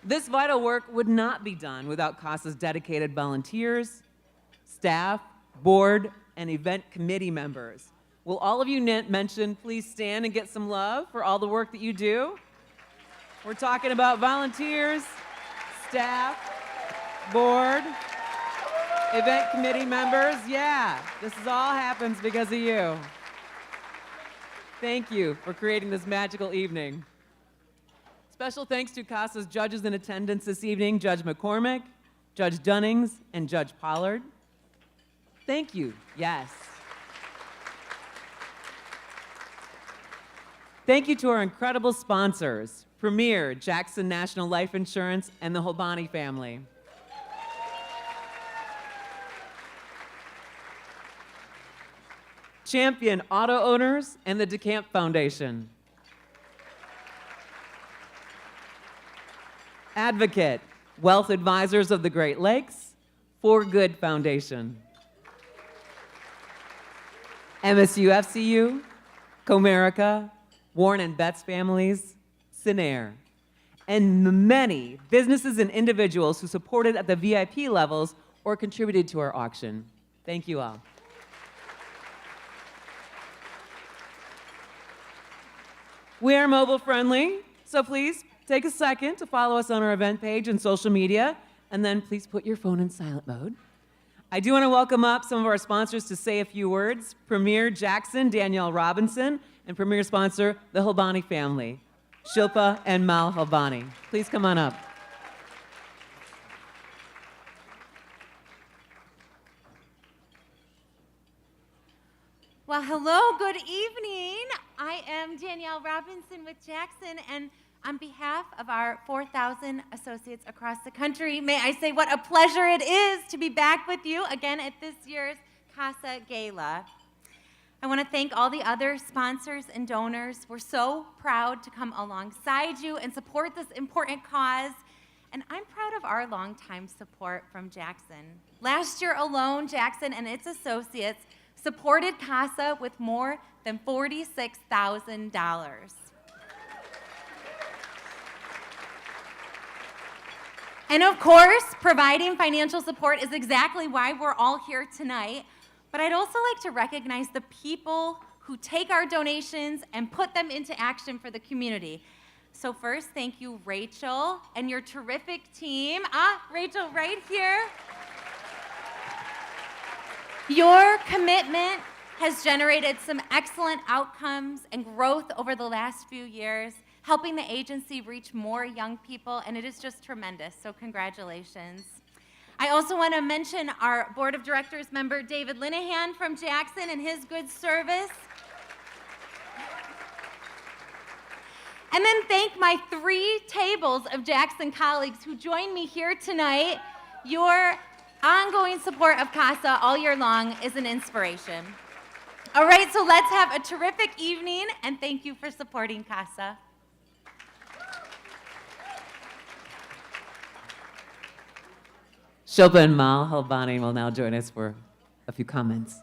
This vital work would not be done without CASA's dedicated volunteers, staff, board, and event committee members. Will all of you mention, please stand and get some love for all the work that you do? We're talking about volunteers, staff, board, event committee members. Yeah, this all happens because of you. Thank you for creating this magical evening. Special thanks to CASA's judges in attendance this evening, Judge McCormick, Judge Dunnings, and Judge Pollard. Thank you, yes. Thank you to our incredible sponsors, Premier, Jackson National Life Insurance, and the Holbani family. Champion Auto Owners and the DeCamp Foundation. Advocate, Wealth Advisors of the Great Lakes, For Good Foundation. MSU FCU, Comerica, Warren and Betts families, Sinair, and the many businesses and individuals who supported at the VIP levels or contributed to our auction. Thank you all. We are mobile friendly, so please take a second to follow us on our event page and social media, and then please put your phone in silent mode. I do want to welcome up some of our sponsors to say a few words. Premier Jackson, Danielle Robinson, and premier sponsor, the Holbani family, Shilpa and Mal Holbani. Please come on up. Well, hello, good evening. I am Danielle Robinson with Jackson, and on behalf of our 4,000 associates across the country, may I say what a pleasure it is to be back with you again at this year's CASA Gala. I want to thank all the other sponsors and donors. We're so proud to come alongside you and support this important cause, and I'm proud of our longtime support from Jackson. Last year alone, Jackson and its associates supported CASA with more than $46,000. And of course, providing financial support is exactly why we're all here tonight. But I'd also like to recognize the people who take our donations and put them into action for the community. So first, thank you, Rachel, and your terrific team. Rachel, right here. Your commitment has generated some excellent outcomes and growth over the last few years, helping the agency reach more young people, and it is just tremendous, so congratulations. I also want to mention our Board of Directors member, David Linehan from Jackson, and his good service. And then thank my 3 tables of Jackson colleagues who join me here tonight. Your ongoing support of CASA all year long is an inspiration. All right, so let's have a terrific evening, and thank you for supporting CASA. Shilpa and Mal Holbani will now join us for a few comments.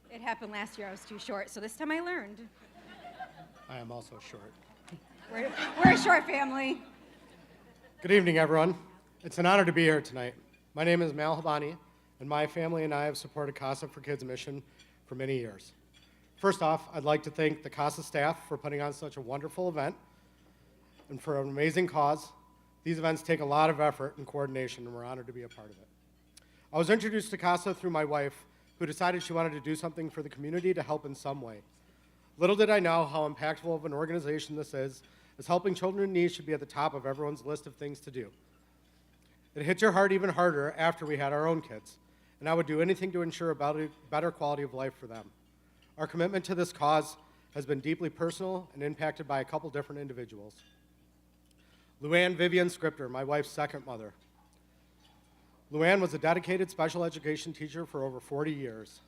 It happened last year, I was too short, so this time I learned. I am also short. We're a short family. Good evening, everyone. It's an honor to be here tonight. My name is Mal Habani, and my family and I have supported CASA for Kids mission for many years. First off, I'd like to thank the CASA staff for putting on such a wonderful event and for an amazing cause. These events take a lot of effort and coordination, and we're honored to be a part of it. I was introduced to CASA through my wife, who decided she wanted to do something for the community to help in some way. Little did I know how impactful of an organization this is, as helping children in need should be at the top of everyone's list of things to do. It hit your heart even harder after we had our own kids, and I would do anything to ensure a better quality of life for them. Our commitment to this cause has been deeply personal and impacted by a couple different individuals. Luann Vivian Scripter, my wife's second mother. Luann was a dedicated special education teacher for over 40 years.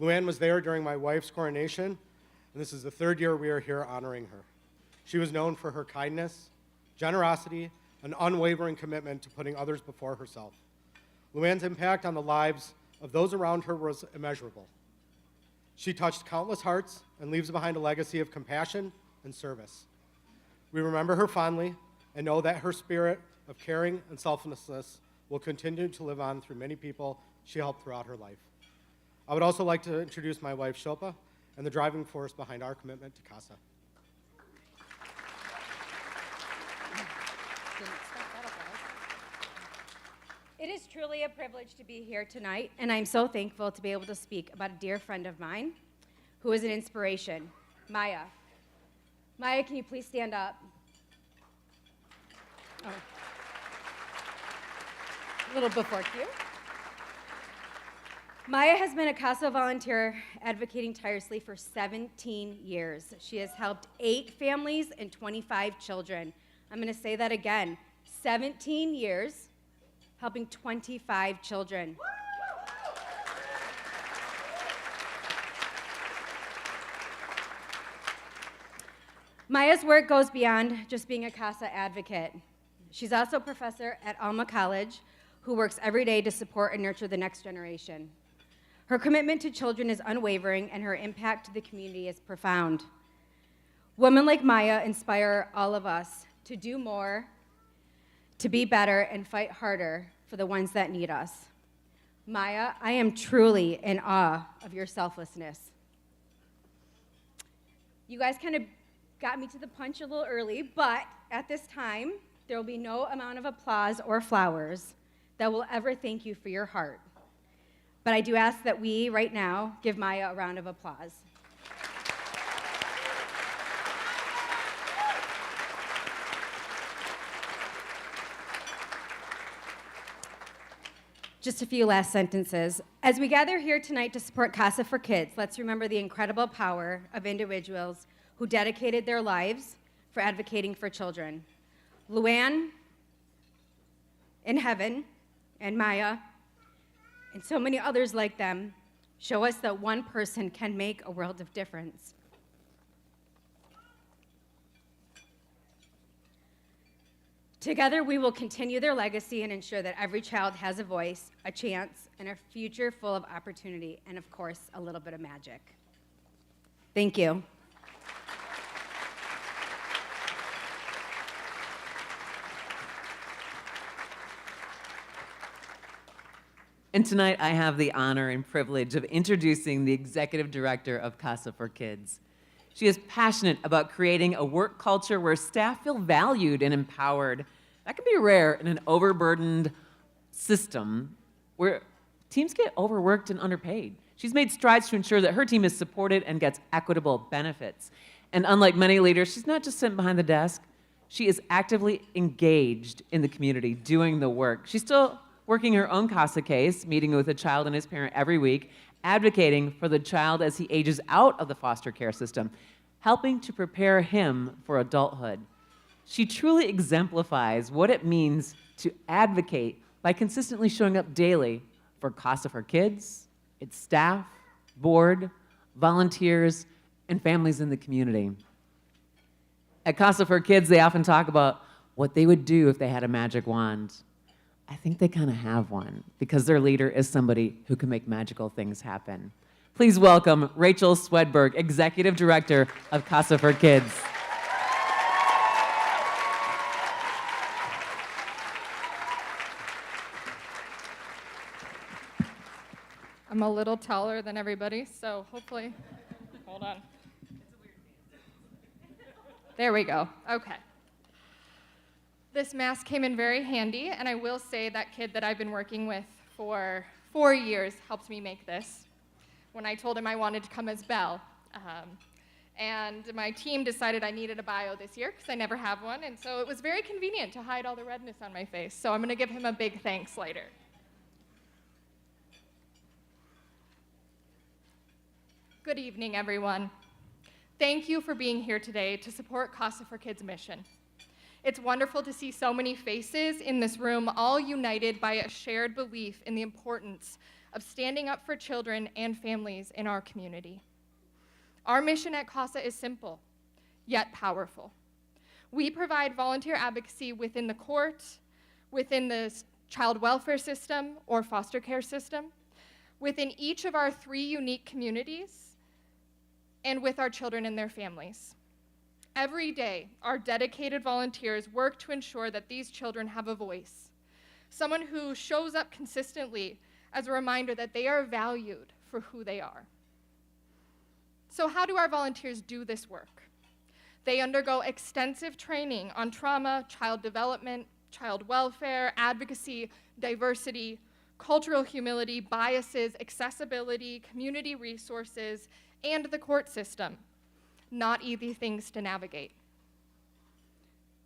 Luann was there during my wife's coronation, and this is the 3rd year we are here honoring her. She was known for her kindness, generosity, and unwavering commitment to putting others before herself. Luann's impact on the lives of those around her was immeasurable. She touched countless hearts and leaves behind a legacy of compassion and service. We remember her fondly and know that her spirit of caring and selflessness will continue to live on through many people she helped throughout her life. I would also like to introduce my wife, Shilpa, and the driving force behind our commitment to CASA. It is truly a privilege to be here tonight, and I'm so thankful to be able to speak about a dear friend of mine who is an inspiration, Maya. Maya, can you please stand up? Oh. A little before cue. Maya has been a CASA volunteer advocating tirelessly for 17 years. She has helped 8 families and 25 children. I'm going to say that again, 17 years, helping 25 children. Maya's work goes beyond just being a CASA advocate. She's also a professor at Alma College who works every day to support and nurture the next generation. Her commitment to children is unwavering, and her impact to the community is profound. Women like Maya inspire all of us to do more, to be better, and fight harder for the ones that need us. Maya, I am truly in awe of your selflessness. You guys kind of got me to the punch a little early, but at this time, there will be no amount of applause or flowers that will ever thank you for your heart. But I do ask that we, right now, give Maya a round of applause. Just a few last sentences. As we gather here tonight to support CASA for Kids, let's remember the incredible power of individuals who dedicated their lives for advocating for children. Luann in heaven and Maya and so many others like them show us that one person can make a world of difference. Together, we will continue their legacy and ensure that every child has a voice, a chance, and a future full of opportunity, and of course, a little bit of magic. Thank you. And tonight, I have the honor and privilege of introducing the Executive Director of CASA for Kids. She is passionate about creating a work culture where staff feel valued and empowered. That can be rare in an overburdened system where teams get overworked and underpaid. She's made strides to ensure that her team is supported and gets equitable benefits. And unlike many leaders, she's not just sitting behind the desk. She is actively engaged in the community, doing the work. She's still working her own CASA case, meeting with a child and his parent every week, advocating for the child as he ages out of the foster care system, helping to prepare him for adulthood. She truly exemplifies what it means to advocate by consistently showing up daily for CASA for Kids, its staff, board, volunteers, and families in the community. At CASA for Kids, they often talk about what they would do if they had a magic wand. I think they kind of have one because their leader is somebody who can make magical things happen. Please welcome Rachel Swedberg, Executive Director of CASA for Kids. I'm a little taller than everybody, so hopefully, hold on. There we go, okay. This mask came in very handy, and I will say that kid that I've been working with for 4 years helped me make this when I told him I wanted to come as Belle. And my team decided I needed a bio this year because I never have one, and so it was very convenient to hide all the redness on my face. So I'm gonna give him a big thanks later. Good evening, everyone. Thank you for being here today to support CASA for Kids' mission. It's wonderful to see so many faces in this room, all united by a shared belief in the importance of standing up for children and families in our community. Our mission at CASA is simple, yet powerful. We provide volunteer advocacy within the court, within the child welfare system or foster care system, within each of our 3 unique communities and with our children and their families. Every day, our dedicated volunteers work to ensure that these children have a voice, someone who shows up consistently as a reminder that they are valued for who they are. So how do our volunteers do this work? They undergo extensive training on trauma, child development, child welfare, advocacy, diversity, cultural humility, biases, accessibility, community resources, and the court system. Not easy things to navigate.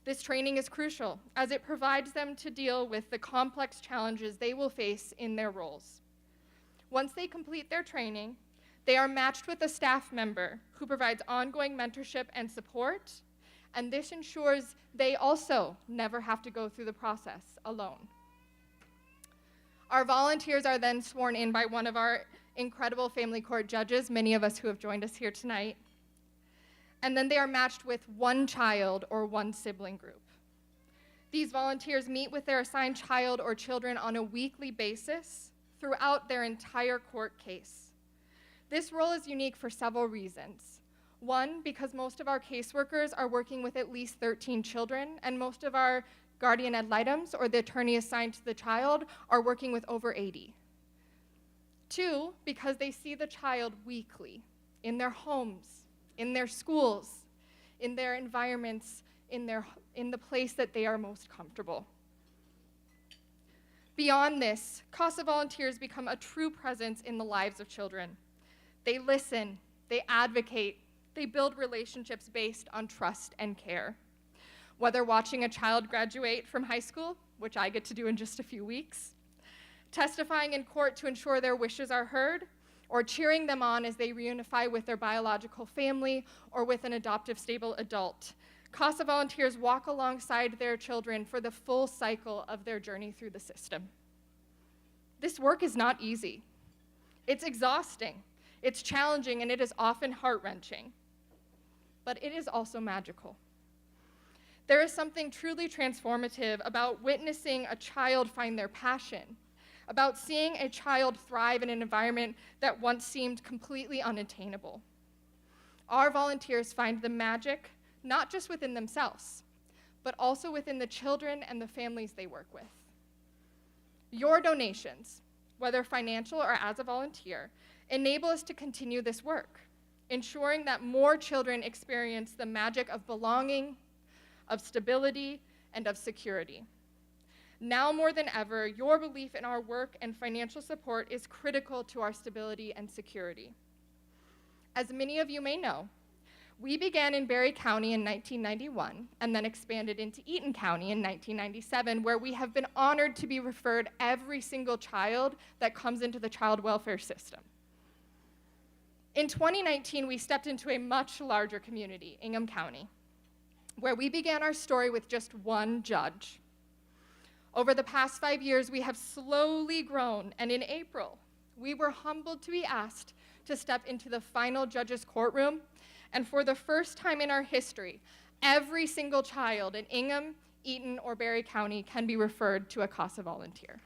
This training is crucial as it provides them to deal with the complex challenges they will face in their roles. Once they complete their training, they are matched with a staff member who provides ongoing mentorship and support, and this ensures they also never have to go through the process alone. Our volunteers are then sworn in by one of our incredible family court judges, many of us who have joined us here tonight, and then they are matched with one child or one sibling group. These volunteers meet with their assigned child or children on a weekly basis throughout their entire court case. This role is unique for several reasons. One, because most of our caseworkers are working with at least 13 children, and most of our guardian ad litems, or the attorney assigned to the child, are working with over 80. Two, because they see the child weekly, in their homes, in their schools, in their environments, in the place that they are most comfortable. Beyond this, CASA volunteers become a true presence in the lives of children. They listen, they advocate, they build relationships based on trust and care. Whether watching a child graduate from high school, which I get to do in just a few weeks, testifying in court to ensure their wishes are heard, or cheering them on as they reunify with their biological family or with an adoptive stable adult, CASA volunteers walk alongside their children for the full cycle of their journey through the system. This work is not easy. It's exhausting. It's challenging, and it is often heart-wrenching, but it is also magical. There is something truly transformative about witnessing a child find their passion, about seeing a child thrive in an environment that once seemed completely unattainable. Our volunteers find the magic not just within themselves, but also within the children and the families they work with. Your donations, whether financial or as a volunteer, enable us to continue this work, ensuring that more children experience the magic of belonging, of stability, and of security. Now more than ever, your belief in our work and financial support is critical to our stability and security. As many of you may know, we began in Berry County in 1991 and then expanded into Eaton County in 1997, where we have been honored to be referred every single child that comes into the child welfare system. In 2019, we stepped into a much larger community, Ingham County, where we began our story with just one judge. Over the past 5 years, we have slowly grown, and in April, we were humbled to be asked to step into the final judge's courtroom, and for the first time in our history, every single child in Ingham, Eaton, or Berry County can be referred to a CASA volunteer.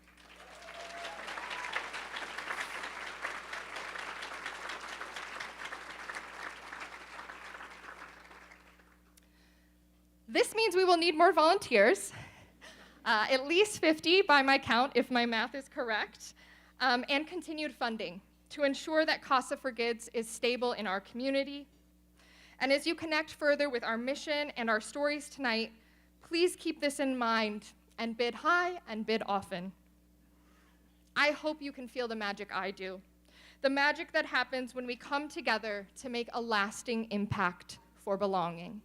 This means we will need more volunteers, at least 50 by my count, if my math is correct, and continued funding to ensure that CASA for Kids is stable in our community. And as you connect further with our mission and our stories tonight, please keep this in mind and bid high and bid often. I hope you can feel the magic I do, the magic that happens when we come together to make a lasting impact for belonging.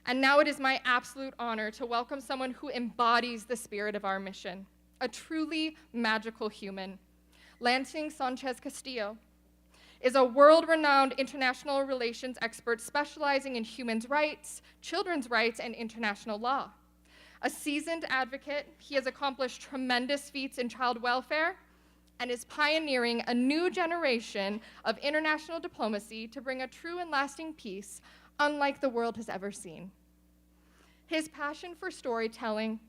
And now it is my absolute honor to welcome someone who embodies the spirit of our mission, a truly magical human. Lansing Sanchez Castillo is a world-renowned international relations expert specializing in human rights, children's rights, and international law. A seasoned advocate, he has accomplished tremendous feats in child welfare and is pioneering a new generation of international diplomacy to bring a true and lasting peace unlike the world has ever seen. His passion for storytelling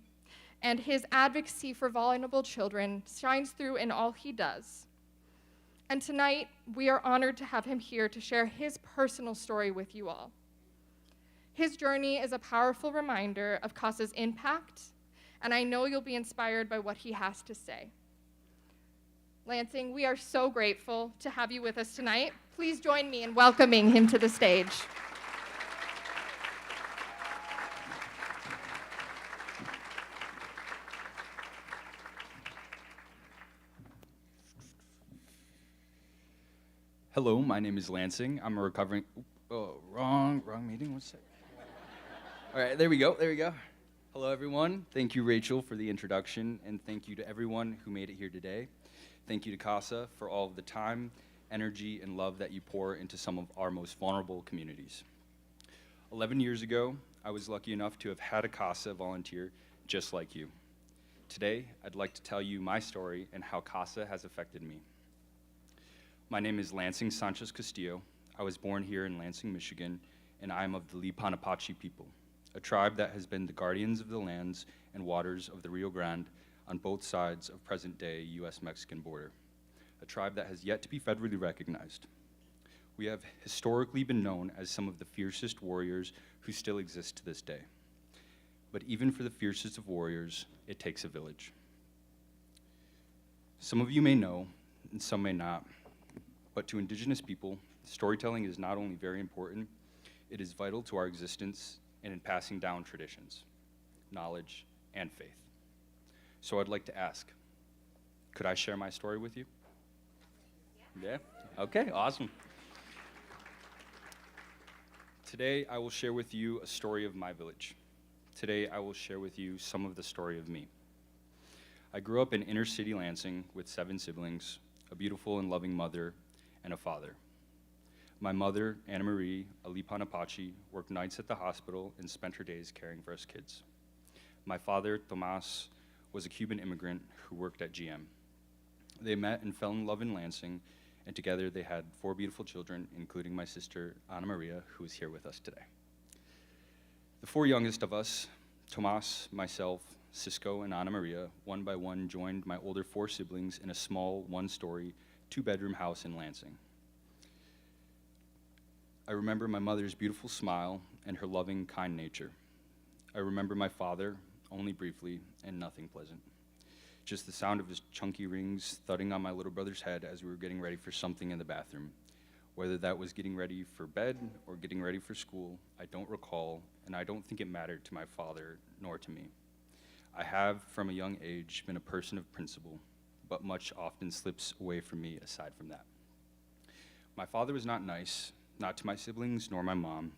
and his advocacy for vulnerable children shines through in all he does, And tonight, we are honored to have him here to share his personal story with you all. His journey is a powerful reminder of CASA's impact, and I know you'll be inspired by what he has to say. Lansing, we are so grateful to have you with us tonight. Please join me in welcoming him to the stage. Hello, my name is Lansing. I'm a recovering, wrong meeting, what's that? All right, there we go. Hello, everyone. Thank you, Rachel, for the introduction, and thank you to everyone who made it here today. Thank you to CASA for all of the time, energy, and love that you pour into some of our most vulnerable communities. 11 years ago, I was lucky enough to have had a CASA volunteer just like you. Today, I'd like to tell you my story and how CASA has affected me. My name is Lansing Sanchez Castillo. I was born here in Lansing, Michigan, and I am of the Lipan Apache people, a tribe that has been the guardians of the lands and waters of the Rio Grande on both sides of present-day U.S.-Mexican border, a tribe that has yet to be federally recognized. We have historically been known as some of the fiercest warriors who still exist to this day. But even for the fiercest of warriors, it takes a village. Some of you may know, and some may not, but to Indigenous people, storytelling is not only very important, it is vital to our existence and in passing down traditions, knowledge, and faith. So I'd like to ask, could I share my story with you? Yeah? Okay, awesome. Today, I will share with you a story of my village. Today, I will share with you some of the story of me. I grew up in inner city Lansing with 7 siblings, a beautiful and loving mother, and a father. My mother, Anna Marie, a Lipan Apache, worked nights at the hospital and spent her days caring for us kids. My father, Tomas, was a Cuban immigrant who worked at GM. They met and fell in love in Lansing, and together they had 4 beautiful children, including my sister, Ana Maria, who is here with us today. The 4 youngest of us, Tomas, myself, Cisco, and Ana Maria, one by one joined my older 4 siblings in a small, 1-story, 2-bedroom house in Lansing. I remember my mother's beautiful smile and her loving, kind nature. I remember my father, only briefly, and nothing pleasant. Just the sound of his chunky rings thudding on my little brother's head as we were getting ready for something in the bathroom. Whether that was getting ready for bed or getting ready for school, I don't recall, and I don't think it mattered to my father nor to me. I have, from a young age, been a person of principle, but much often slips away from me aside from that. My father was not nice, not to my siblings nor my mom.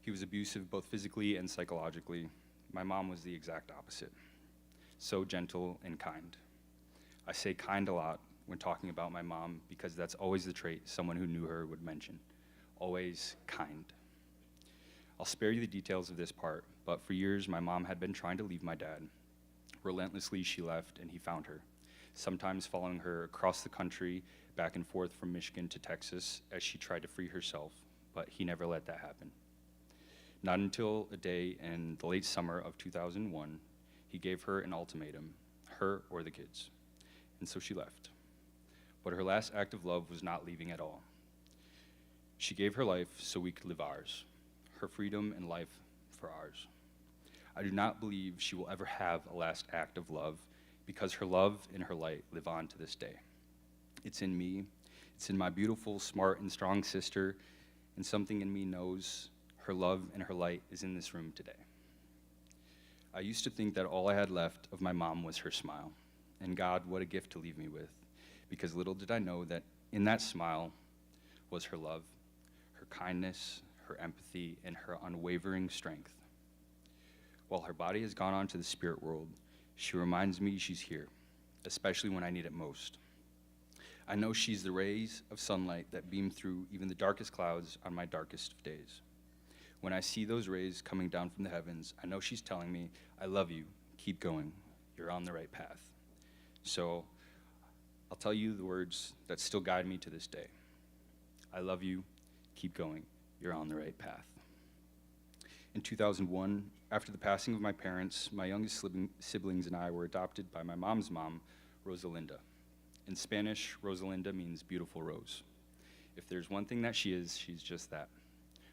He was abusive both physically and psychologically. My mom was the exact opposite. So gentle and kind. I say kind a lot when talking about my mom because that's always the trait someone who knew her would mention. Always kind. I'll spare you the details of this part, but for years my mom had been trying to leave my dad. Relentlessly she left and he found her, sometimes following her across the country, back and forth from Michigan to Texas as she tried to free herself, but he never let that happen. Not until a day in the late summer of 2001, he gave her an ultimatum, her or the kids, and so she left. But her last act of love was not leaving at all. She gave her life so we could live ours, her freedom and life for ours. I do not believe she will ever have a last act of love because her love and her light live on to this day. It's in me, it's in my beautiful, smart, and strong sister, and something in me knows her love and her light is in this room today. I used to think that all I had left of my mom was her smile, and God, what a gift to leave me with, because little did I know that in that smile was her love, her kindness, her empathy, and her unwavering strength. While her body has gone on to the spirit world, she reminds me she's here, especially when I need it most. I know she's the rays of sunlight that beam through even the darkest clouds on my darkest of days. When I see those rays coming down from the heavens, I know she's telling me, I love you, keep going, you're on the right path. So I'll tell you the words that still guide me to this day. I love you, keep going, you're on the right path. In 2001, after the passing of my parents, my youngest siblings and I were adopted by my mom's mom, Rosalinda. In Spanish, Rosalinda means beautiful rose. If there's one thing that she is, she's just that.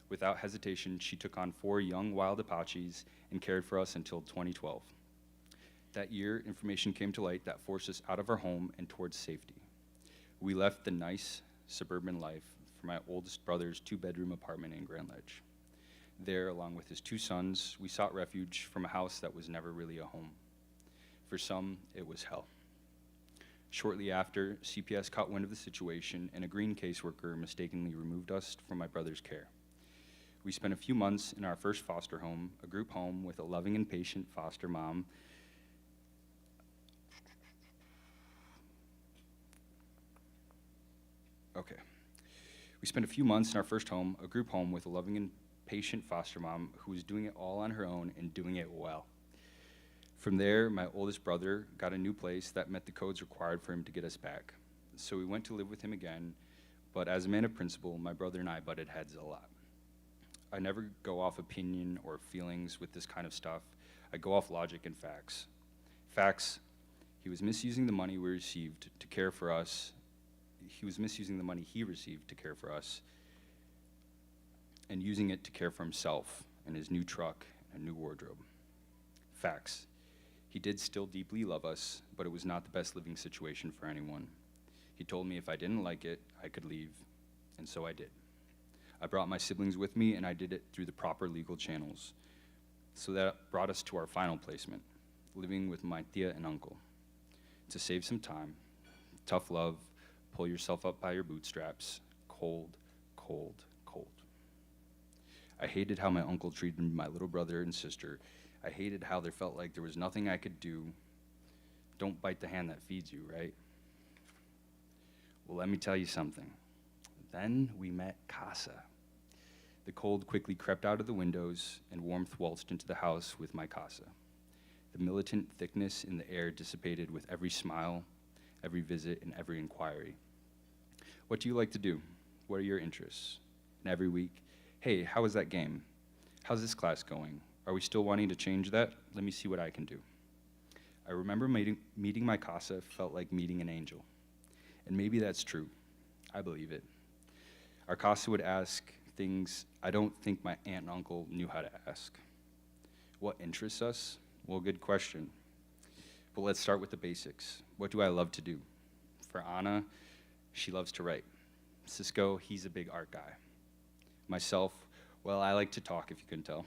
Without hesitation, she took on 4 young wild Apaches and cared for us until 2012. That year, information came to light that forced us out of our home and towards safety. We left the nice suburban life for my oldest brother's 2-bedroom apartment in Grand Ledge. There, along with his 2 sons, we sought refuge from a house that was never really a home. For some, it was hell. Shortly after, CPS caught wind of the situation, and a green caseworker mistakenly removed us from my brother's care. We spent a few months in our first foster home, a group home with a loving and patient foster mom. Okay. We spent a few months in our first home, a group home with a loving and patient foster mom who was doing it all on her own and doing it well. From there, my oldest brother got a new place that met the codes required for him to get us back. So we went to live with him again, but as a man of principle, my brother and I butted heads a lot. I never go off opinion or feelings with this kind of stuff. I go off logic and facts. Facts, he was misusing the money we received to care for us. He was misusing the money he received to care for us and using it to care for himself and his new truck and a new wardrobe. Facts. He did still deeply love us, but it was not the best living situation for anyone. He told me if I didn't like it, I could leave, and so I did. I brought my siblings with me, and I did it through the proper legal channels. So that brought us to our final placement, living with my tia and uncle. To save some time, tough love, pull yourself up by your bootstraps, cold, cold, cold. I hated how my uncle treated my little brother and sister. I hated how there felt like there was nothing I could do. Don't bite the hand that feeds you, right? Well, let me tell you something. Then we met CASA. The cold quickly crept out of the windows, and warmth waltzed into the house with my CASA. The militant thickness in the air dissipated with every smile, every visit, and every inquiry. What do you like to do? What are your interests? And every week, hey, how was that game? How's this class going? Are we still wanting to change that? Let me see what I can do. I remember meeting my CASA felt like meeting an angel. And maybe that's true. I believe it. Our CASA would ask things I don't think my aunt and uncle knew how to ask. What interests us? Well, good question. But let's start with the basics. What do I love to do? For Anna, she loves to write. Cisco, he's a big art guy. Myself, well, I like to talk, if you couldn't tell.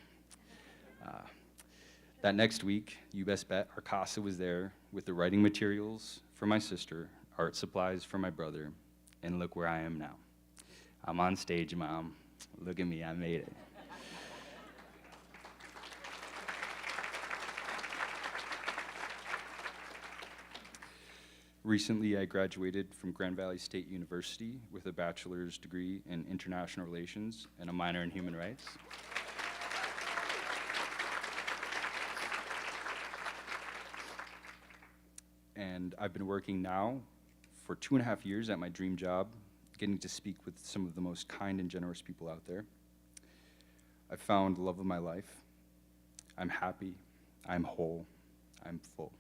That next week, you best bet, our CASA was there with the writing materials for my sister, art supplies for my brother, and look where I am now. I'm on stage, Mom. Look at me, I made it. Recently, I graduated from Grand Valley State University with a bachelor's degree in international relations and a minor in human rights. And I've been working now for 2.5 years at my dream job, getting to speak with some of the most kind and generous people out there. I've found the love of my life. I'm happy, I'm whole, I'm full.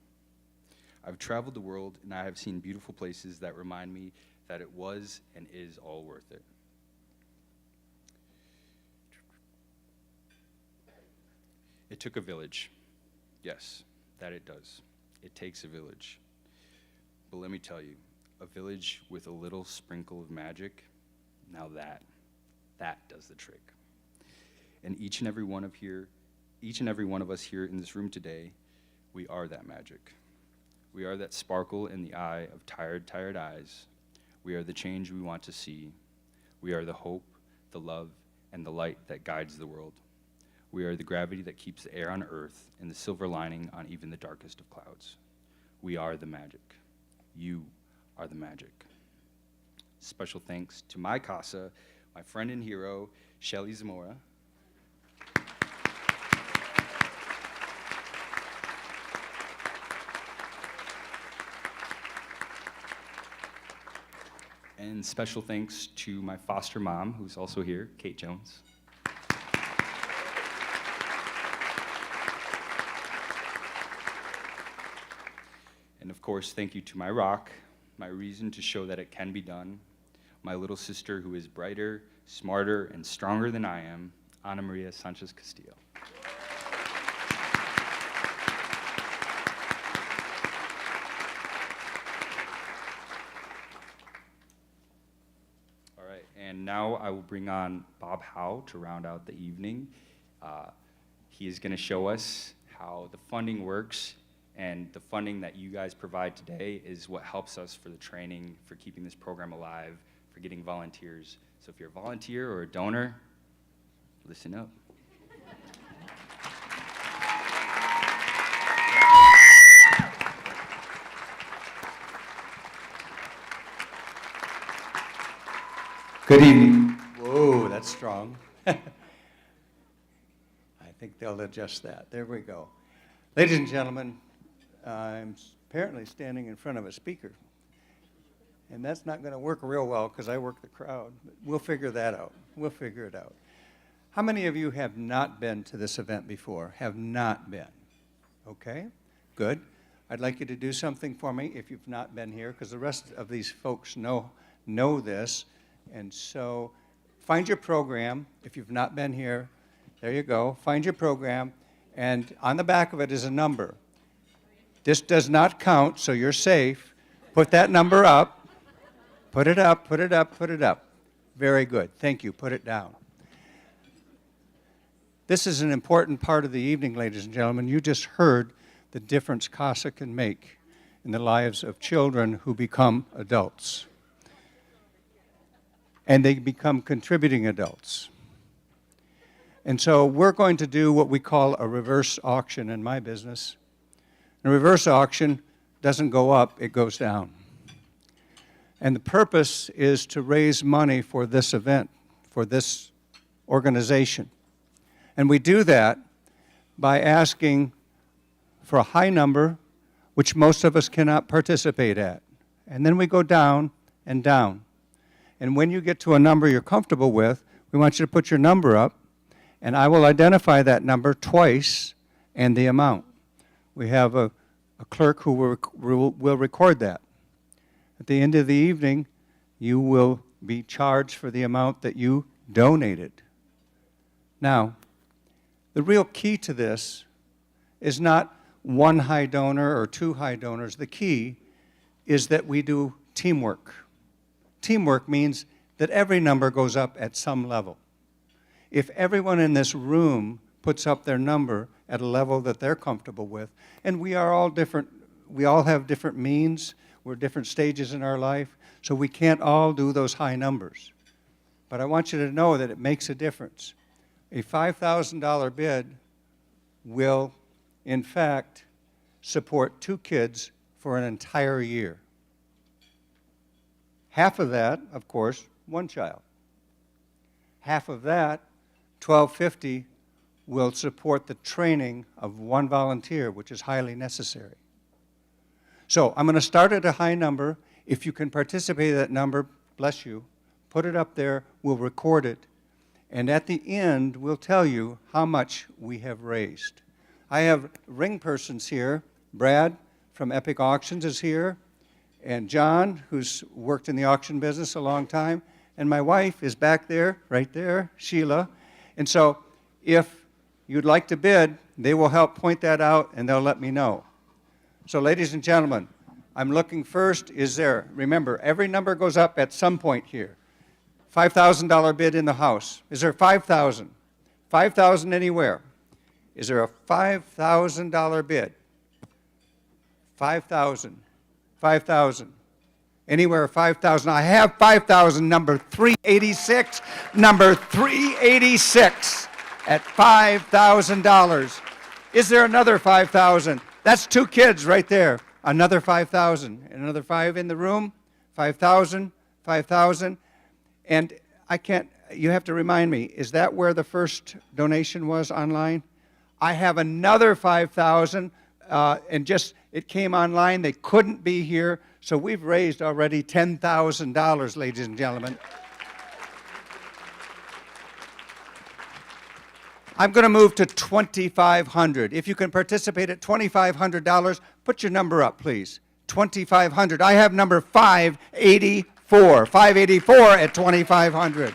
I've traveled the world and I have seen beautiful places that remind me that it was and is all worth it. It took a village. Yes, that it does. It takes a village. But let me tell you, a village with a little sprinkle of magic, now that does the trick. And each and every one of us here in this room today, we are that magic. We are that sparkle in the eye of tired, tired eyes. We are the change we want to see. We are the hope, the love, and the light that guides the world. We are the gravity that keeps the air on earth and the silver lining on even the darkest of clouds. We are the magic. You are the magic. Special thanks to my CASA, my friend and hero, Shelly Zamora. And special thanks to my foster mom, who's also here, Kate Jones. And of course, thank you to my rock, my reason to show that it can be done, my little sister who is brighter, smarter, and stronger than I am, Ana Maria Sanchez Castillo. All right, and now I will bring on Bob Howe to round out the evening. He is going to show us how the funding works, and the funding that you guys provide today is what helps us for the training, for keeping this program alive, for getting volunteers. So if you're a volunteer or a donor, listen up. Good evening. Whoa, that's strong. I think they'll adjust that. There we go. Ladies and gentlemen, I'm apparently standing in front of a speaker. And that's not going to work real well because I work the crowd. But we'll figure that out. We'll figure it out. How many of you have not been to this event before? Have not been? Okay, good. I'd like you to do something for me if you've not been here, because the rest of these folks know this. And so find your program. If you've not been here, there you go. Find your program. And on the back of it is a number. This does not count, so you're safe. Put that number up. Put it up, put it up, put it up. Very good. Thank you. Put it down. This is an important part of the evening, ladies and gentlemen. You just heard the difference CASA can make in the lives of children who become adults. And they become contributing adults. And so we're going to do what we call a reverse auction in my business. A reverse auction doesn't go up, it goes down. And the purpose is to raise money for this event, for this organization. And we do that by asking for a high number, which most of us cannot participate at. And then we go down and down. And when you get to a number you're comfortable with, we want you to put your number up, and I will identify that number twice and the amount. We have a clerk who will record that. At the end of the evening, you will be charged for the amount that you donated. Now, the real key to this is not one high donor or two high donors. The key is that we do teamwork. Teamwork means that every number goes up at some level. If everyone in this room puts up their number at a level that they're comfortable with, and we are all different, we all have different means, we're different stages in our life, so we can't all do those high numbers. But I want you to know that it makes a difference. A $5,000 bid will, in fact, support 2 kids for an entire year. Half of that, of course, 1 child. Half of that, $1,250, will support the training of 1 volunteer, which is highly necessary. So I'm going to start at a high number. If you can participate at that number, bless you. Put it up there. We'll record it. And at the end, we'll tell you how much we have raised. I have ring persons here. Brad from Epic Auctions is here. And John, who's worked in the auction business a long time. And my wife is back there, right there, Sheila. And so if you'd like to bid, they will help point that out, and they'll let me know. So ladies and gentlemen, I'm looking first, remember, every number goes up at some point here. $5,000 bid in the house. Is there 5,000? 5,000 anywhere. Is there a $5,000 bid? 5,000. 5,000. Anywhere 5,000. I have 5,000, number 386. Number 386 at $5,000. Is there another 5,000? That's 2 kids right there. Another 5,000. Another 5 in the room. 5,000. 5,000. And I can't, you have to remind me, is that where the first donation was online? I have another 5,000, and just, it came online. They couldn't be here, so we've raised already $10,000, ladies and gentlemen. I'm going to move to $2,500. If you can participate at $2,500, put your number up, please. 2,500. I have number 584. 584 at 2,500.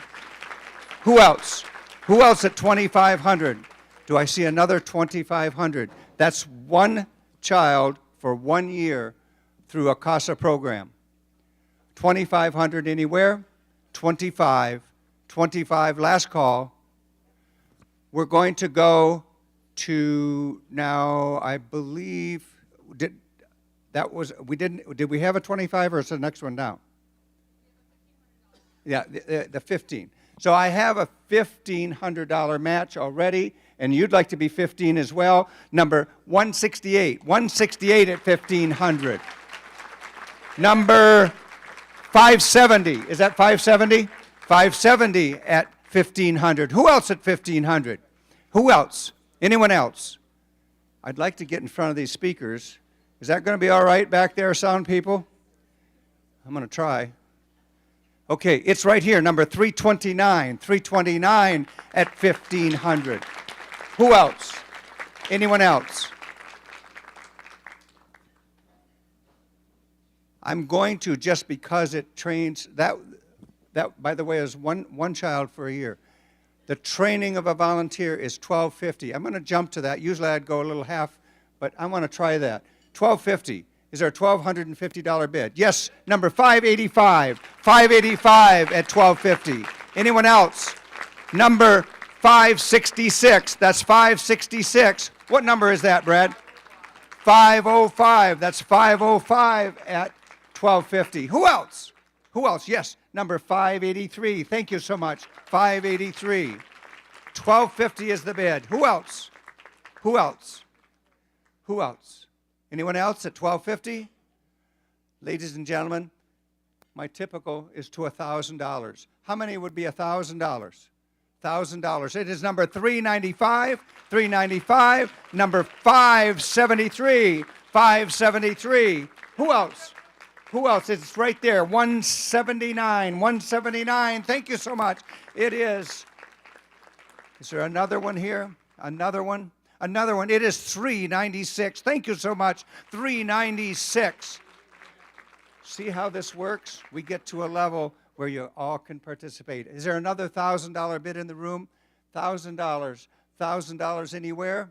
Who else? Who else at 2,500? Do I see another 2,500? That's one child for 1 year through a CASA program. 2,500 anywhere? 25. 25, last call. We're going to go to now, I believe, did we have a 25 or is the next one down? Yeah, the 15. So I have a $1,500 match already, and you'd like to be 15 as well. Number 168. 168 at 1,500. Number 570. Is that 570? 570 at 1,500. Who else at 1,500? Who else? Anyone else? I'd like to get in front of these speakers. Is that going to be all right back there, sound people? I'm going to try. Okay, it's right here, number 329. 329 at 1,500. Who else? Anyone else? I'm going to, just because it trains, that by the way, is one child for a year. The training of a volunteer is $1,250. I'm going to jump to that. Usually I'd go a little half, but I want to try that. $1,250. Is there a $1,250 bid? Yes, number 585. 585 at $1,250. Anyone else? Number 566. That's 566. What number is that, Brad? 505. That's 505 at $1,250. Who else? Who else? Yes, number 583. Thank you so much. 583. $1,250 is the bid. Who else? Who else? Who else? Anyone else at $1,250? Ladies and gentlemen, my typical is to $1,000. How many would be $1,000? $1,000. It is number 395. 395. Number 573. 573. Who else? Who else? It's right there. 179. 179. Thank you so much. It is. Is there another one here? Another one? Another one. It is 396. Thank you so much. 396. See how this works? We get to a level where you all can participate. Is there another $1,000 bid in the room? $1,000. $1,000 anywhere?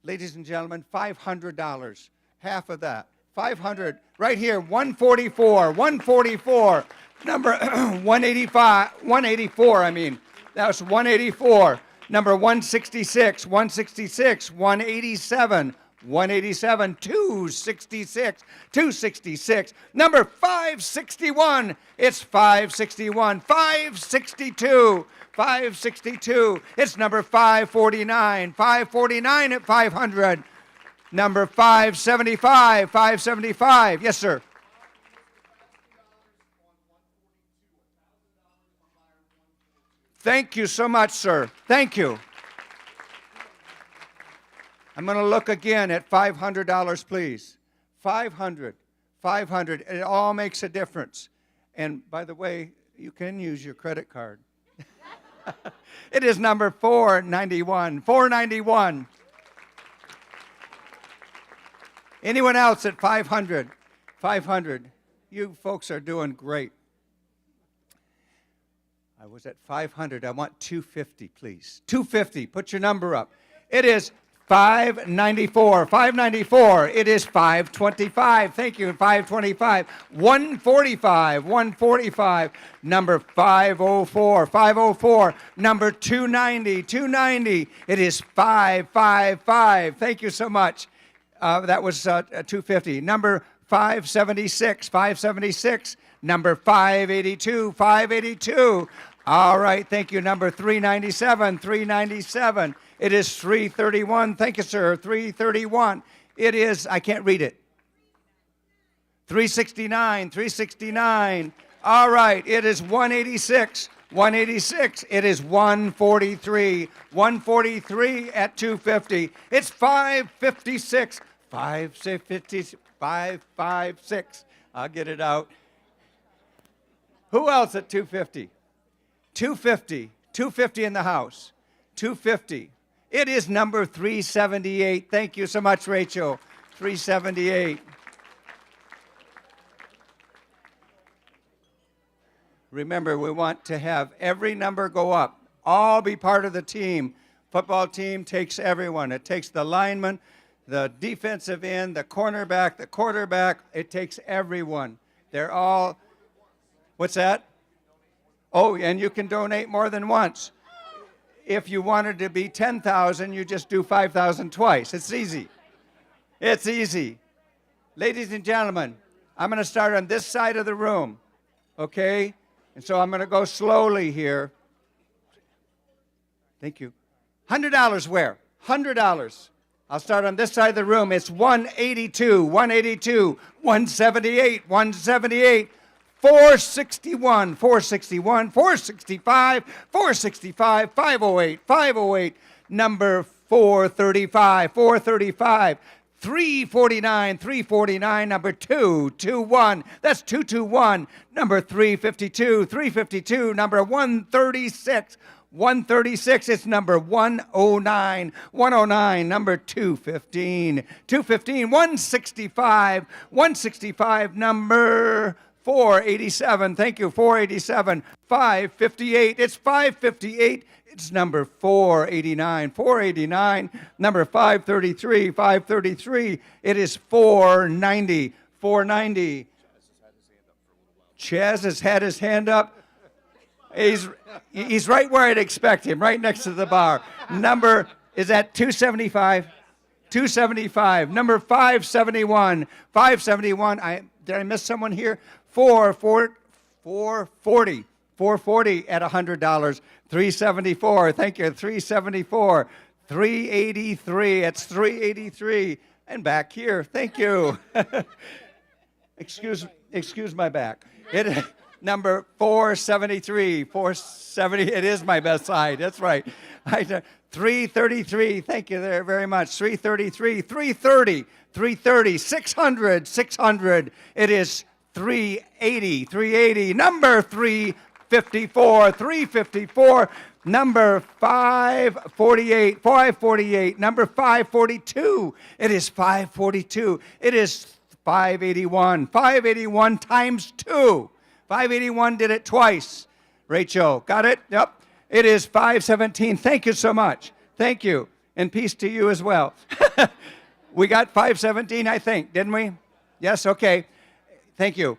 Ladies and gentlemen, $500. Half of that. 500. Right here, 144. 144. Number 185. 184, I mean. That was 184. Number 166, 166, 187, 187, 266, 266. Number 561, it's 561, 562, 562. It's number 549, 549 at 500. Number 575, 575. Yes, sir. Thank you so much, sir. Thank you. I'm going to look again at $500, please. 500. 500. It all makes a difference. And by the way, you can use your credit card. It is number 491. 491. Anyone else at 500? 500. You folks are doing great. I was at 500. I want 250, please. 250. Put your number up. It is 594. 594. It is 525. Thank you. 525. 145. 145. Number 504. 504. Number 290. 290. It is 555. Thank you so much. That was 250. Number 576. 576. Number 582. 582. All right, thank you. Number 397, 397. It is 331. Thank you, sir. 331. It is, I can't read it. 369, 369. All right, it is 186, 186. It is 143, 143 at 250. It's 556, 556, 556. I'll get it out. Who else at 250? 250. 250 in the house. 250. It is number 378. Thank you so much, Rachel. 378. Remember, we want to have every number go up. All be part of the team. Football team takes everyone. It takes the lineman, the defensive end, the cornerback, the quarterback. It takes everyone. They're all, what's that? Oh, and you can donate more than once. If you wanted to be 10,000, you just do 5,000 twice. It's easy. It's easy. Ladies and gentlemen, I'm going to start on this side of the room, okay? And so I'm going to go slowly here. Thank you. $100 where? $100. I'll start on this side of the room. It's 182, 182, 178, 178, 461, 461, 465, 465, 508, 508, number 435, 435, 349, 349, number 221, that's 221, number 352, 352, number 136, 136, it's number 109, 109, number 215, 215, 165, 165, number 487, thank you, 487, 558, it's 558, it's number 489, 489, number 533, 533, it is 490, 490. Chaz has had his hand up. He's right where I'd expect him, right next to the bar. Number, is that 275? 275. Number 571. 571. Did I miss someone here? 440. 440 at $100. 374. Thank you. 374. 383. It's 383. And back here. Thank you. Excuse my back. Number 473, 470, it is my best side, that's right. 333, thank you there very much. 333, 330, 330, 600, 600, it is 380, 380, number 354, 354, number 548, 548, number 542, it is 542, it is 581, 581 times 2. 581 did it twice. Rachel, got it? Yep. It is 517. Thank you so much. Thank you. And peace to you as well. We got 517, I think, didn't we? Yes, okay. Thank you.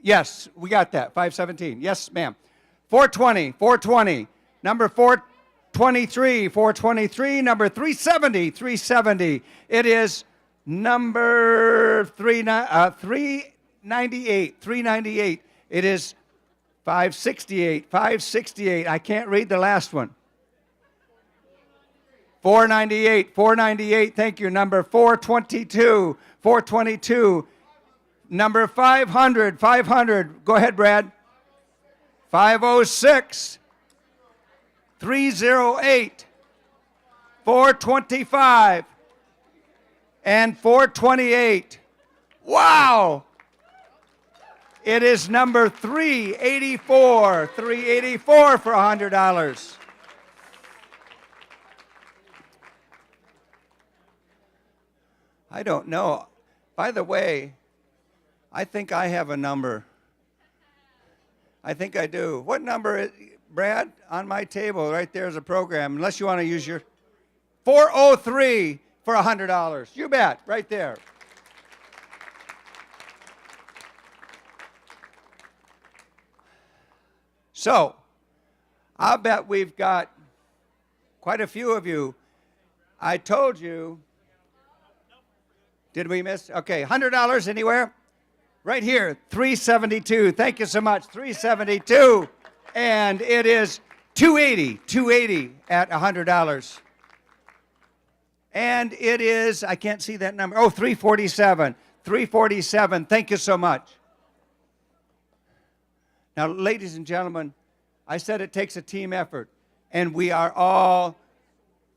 Yes, we got that. 517. Yes, ma'am. 420, 420. Number 423, 423. Number 370, 370. It is number 398, 398. It is 568, 568. I can't read the last one. 498, 498. Thank you. Number 422, 422. Number 500, 500. Go ahead, Brad. 506, 308, 425, and 428. Wow! It is number 384, 384 for $100. I don't know. By the way, I think I have a number. I think I do. What number is, Brad? On my table, right there is a program. Unless you want to use your 403 for $100. You bet, right there. So, I'll bet we've got quite a few of you. I told you. Did we miss? Okay, $100 anywhere? Right here, 372. Thank you so much. 372. And it is 280. 280 at $100. And it is, I can't see that number. Oh, 347. 347. Thank you so much. Now, ladies and gentlemen, I said it takes a team effort, and we are all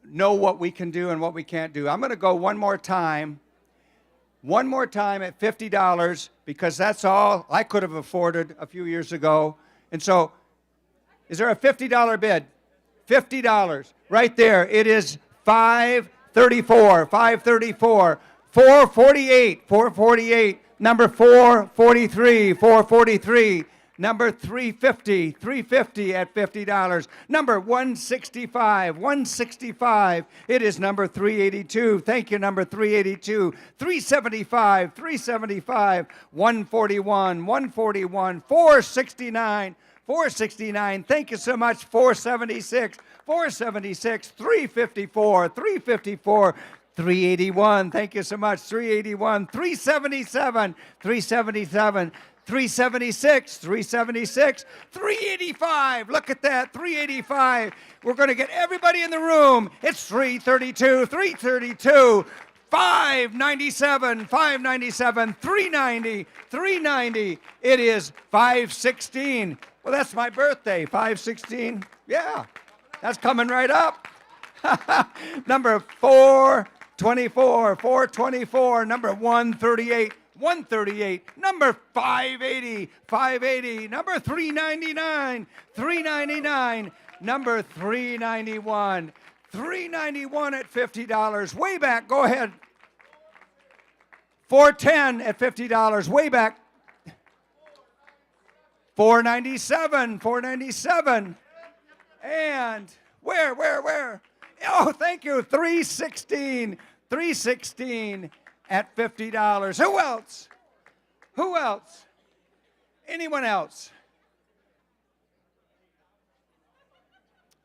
know what we can do and what we can't do. I'm going to go one more time at $50, because that's all I could have afforded a few years ago. And so, is there a $50 bid? $50, right there. It is $534, $534, $448, $448. Number 443, 443. Number 350, 350 at $50. Number 165, 165. It is number 382. Thank you, number 382. 375, 375. 141, 141. 469, 469. Thank you so much. 476, 476. 354, 354. 381. Thank you so much. 381. 377, 377. 376, 376, 385. Look at that, 385. We're going to get everybody in the room. It's 332, 332, 597, 597, 390, 390. It is 516. Well, that's my birthday, 516. Yeah, that's coming right up. Number 424, 424. Number 138. 138, number 580, 580, number 399, 399, number 391, 391 at $50. Way back, go ahead. 410 at $50, way back. 497, 497. And where? Oh, thank you, 316, 316. At $50. Who else? Who else? Anyone else?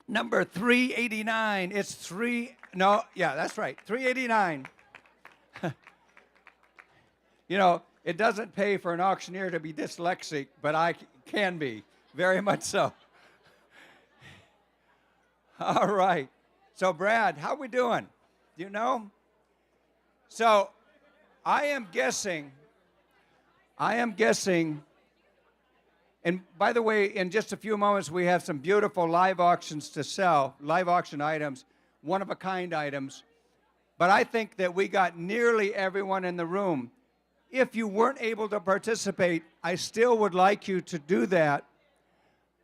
Number 389. It's that's right. 389. You know, it doesn't pay for an auctioneer to be dyslexic, but I can be, very much so. All right. So, Brad, how we doing? Do you know? So, I am guessing, and by the way, in just a few moments, we have some beautiful live auctions to sell, live auction items, one-of-a-kind items. But I think that we got nearly everyone in the room. If you weren't able to participate, I still would like you to do that.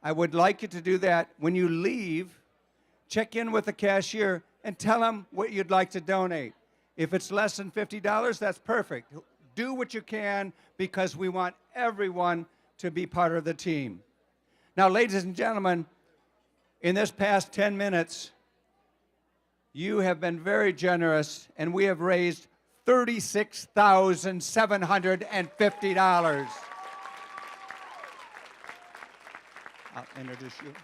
I would like you to do that. When you leave, check in with the cashier and tell them what you'd like to donate. If it's less than $50, that's perfect. Do what you can because we want everyone to be part of the team. Now, ladies and gentlemen, in this past 10 minutes, you have been very generous, and we have raised $36,750. I'll introduce you.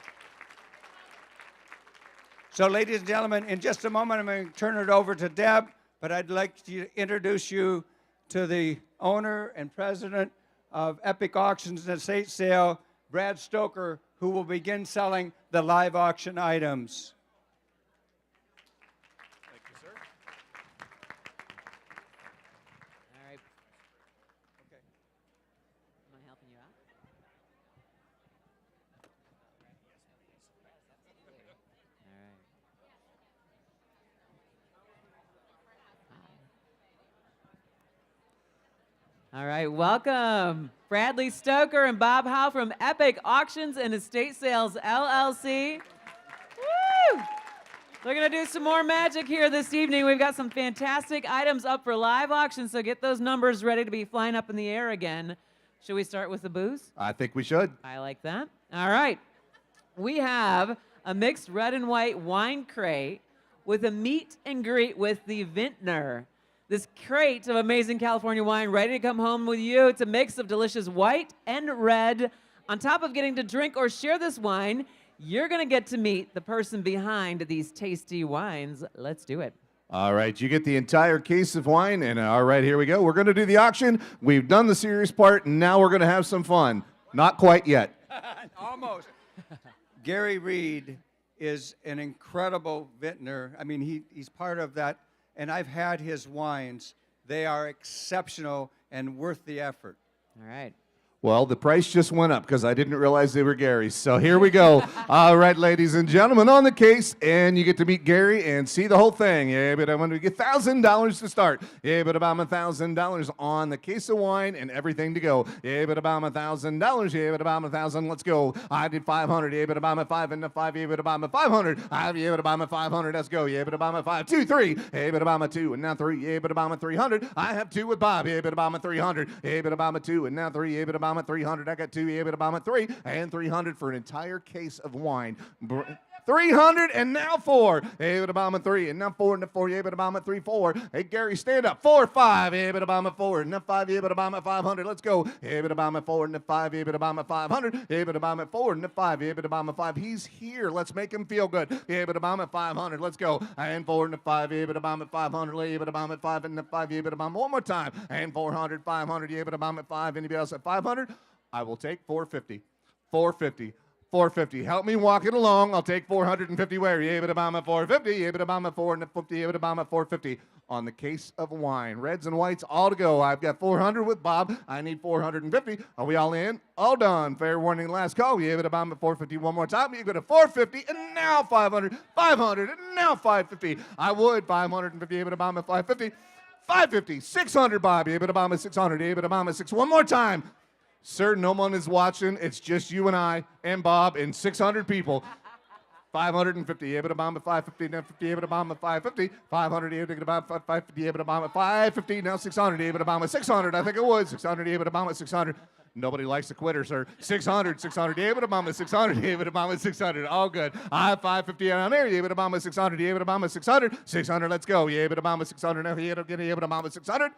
So, ladies and gentlemen, in just a moment, I'm going to turn it over to Deb. But I'd like to introduce you to the owner and president of Epic Auctions and Estate Sale, Brad Stoker, who will begin selling the live auction items. Thank you, sir. All right. Okay. Am I helping you out? All right. All right, welcome Bradley Stoker and Bob Howe from Epic Auctions and Estate Sales, LLC. Woo! We're going to do some more magic here this evening. We've got some fantastic items up for live auction, so get those numbers ready to be flying up in the air again. Should we start with the booze? I think we should. I like that. All right. We have a mixed red and white wine crate with a meet and greet with the vintner. This crate of amazing California wine ready to come home with you. It's a mix of delicious white and red. On top of getting to drink or share this wine, you're going to get to meet the person behind these tasty wines. Let's do it. All right, you get the entire case of wine, and all right, here we go. We're going to do the auction. We've done the serious part, and now we're going to have some fun. Not quite yet. Almost. Gary Reed is an incredible vintner. I mean, he's part of that. And I've had his wines. They are exceptional and worth the effort. All right. Well, the price just went up because I didn't realize they were Gary's. So here we go. All right, ladies and gentlemen, on the case, and you get to meet Gary and see the whole thing. Yeah, but I'm going to get $1,000 to start. Yeah, but about $1,000 on the case of wine and everything to go. Yeah, but about $1,000. Yeah, but about 1,000. Let's go. I did 500. Yeah, but about 5 and the 5. Yeah, but about 500. Yeah, but about 500. Let's go. Yeah, but about 5, 2, 3. Yeah, but about 2 and now 3. Yeah, but about 300. I have 2 with Bob. Yeah, but about 300. Yeah, but about 2 and now 3. Yeah, but about 300. I got 2. Yeah, but about 3 and 300 for an entire case of wine. 300 and now 4. Hey, but about 3 and now 4 and 4. Yeah, but about 3, 4. Hey, Gary, stand up. 4, 5. Hey, but about 4 and now 5. Yeah, but about 500. Let's go. Hey, but about 4 and 5. Yeah, but about 500. Hey, but about 4 and 5. Yeah, but about 5. He's here. Let's make him feel good. Yeah, but about 500. Let's go. And 4 and 5. Yeah, but about 500. Yeah, but about 5 and 5. Yeah, but about one more time. And 400, 500. Yeah, but about 5. Anybody else at 500? I will take 450. 450. 450. Help me walk it along. I'll take 450 where? Yeah, but about 450. Yeah, but about 450. Yeah, but about 450 on the case of wine. Reds and whites all to go. I've got 400 with Bob. I need 450. Are we all in? All done. Fair warning, last call. Yeah, but about 450 one more time. You go to 450 and now 500. 500 and now 550. I would 550. Yeah, but about 550. 550. 600, Bob. Yeah, but about 600. Yeah, but about 6. One more time. Sir, no one is watching. It's just you and I and Bob and 600 people. 550, yeah, but about 550, now 50, yeah, but about 550, 500, yeah, but about 550, yeah, but about 550, now 600, yeah, but about 600, I think it was 600, yeah, but about 600. Nobody likes a quitter, sir. 600, 600, yeah, but about 600, yeah, but about 600. All good. I have 550 down there, yeah, but about 600, yeah, but about 600. 600, let's go, yeah, but about 600, now, yeah, but about 600.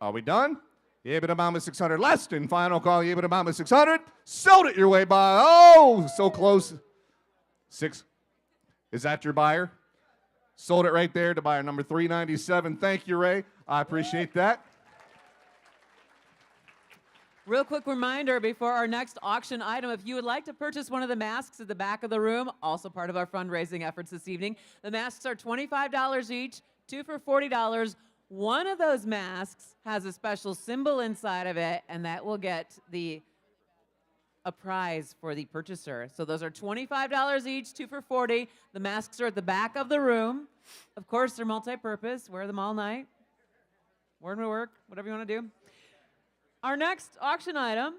Are we done? Yeah, but about 600. Last and final call. Yeah, but about 600. Sold it your way, by. Oh, so close. 6. Is that your buyer? Sold it right there to buyer number 397. Thank you, Ray. I appreciate that. Real quick reminder before our next auction item, if you would like to purchase one of the masks at the back of the room, also part of our fundraising efforts this evening, the masks are $25 each, 2 for $40. One of those masks has a special symbol inside of it, and that will get a prize for the purchaser. So those are $25 each, 2 for $40. The masks are at the back of the room. Of course, they're multi-purpose. Wear them all night. Wear them to work, whatever you want to do. Our next auction item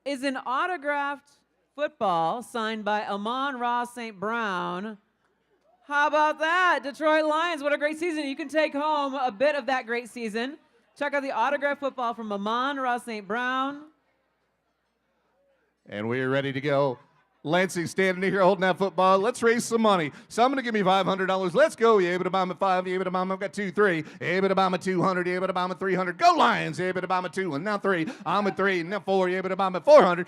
is an autographed football signed by Amon Ross St. Brown. How about that? Detroit Lions, what a great season. You can take home a bit of that great season. Check out the autographed football from Amon Ross St. Brown. And we are ready to go. Lansing standing here holding that football. Let's raise some money. Someone give me $500. Let's go. Yeah, but about 5. Yeah, but about I've got 2, 3. Yeah, but about 200. Yeah, but about 300. Go Lions. Yeah, but about 2 and now 3. I'm at 3 and now 4. Yeah, but about 400.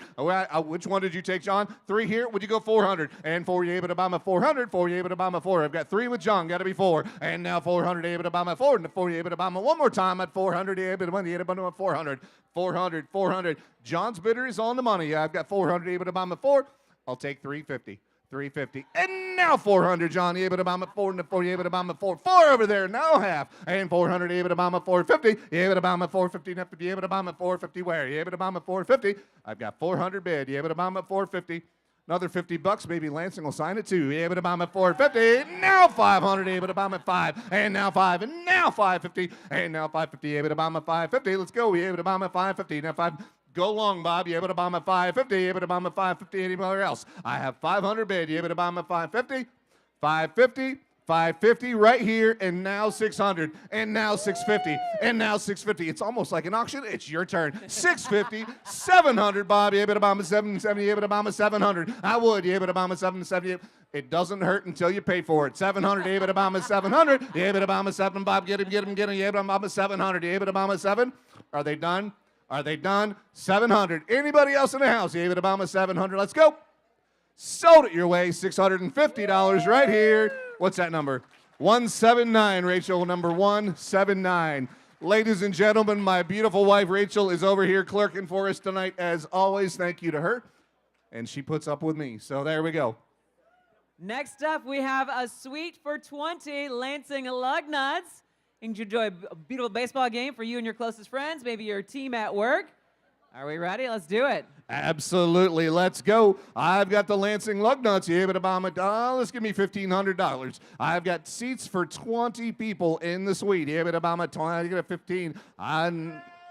Which one did you take, John? 3 here. Would you go 400 and 4? Yeah, but about 400. 4. Yeah, but about 4. I've got 3 with John. Got to be 4 and now 400. Yeah, but about 4 and 4. Yeah, but about one more time at 400. Yeah, but about 400. 400. 400. John's bidder is on the money. Yeah, I've got 400. Yeah, but about 4. I'll take 350. 350. And now 400, John. Yeah, but about 4 and 4. Yeah, but about 4. 4 over there. Now half. And 400. Yeah, but about 450. Yeah, but about 450. Yeah, but about 450. Where? Yeah, but about 450. I've got 400 bid. Yeah, but about 450. Another $50. Maybe Lansing will sign it too. Yeah, but about 450. Now 500. Yeah, but about 5. And now 5. And now 550. And now 550. Yeah, but about 550. Let's go. Yeah, but about 550. Now 5. Go long, Bob. Yeah, but about 550. Yeah, but about 550. Anybody else? I have 500 bid. Yeah, but about 550. 550. 550 right here, and now 600, and now 650, and now 650. It's almost like an auction. It's your turn. 650, 700, Bob. Yeah, but about 770. Yeah, but about 700. I would. Yeah, but about 770. It doesn't hurt until you pay for it. 700. Yeah, but about 700. Yeah, but about 7. Bob, get him. Yeah, but about 700. Yeah, but about 7. Are they done? Are they done? 700. Anybody else in the house? Yeah, but about 700. Let's go. Sold it your way. $650 right here. What's that number? 179, Rachel, number 179. Ladies and gentlemen, my beautiful wife, Rachel, is over here clerking for us tonight. As always, thank you to her. And she puts up with me. So there we go. Next up, we have a suite for 20 Lansing Lugnuts. You can enjoy a beautiful baseball game for you and your closest friends, maybe your team at work. Are we ready? Let's do it. Absolutely. Let's go. I've got the Lansing Lugnuts. Let's give me $1,500. I've got seats for 20 people in the suite. I get 15.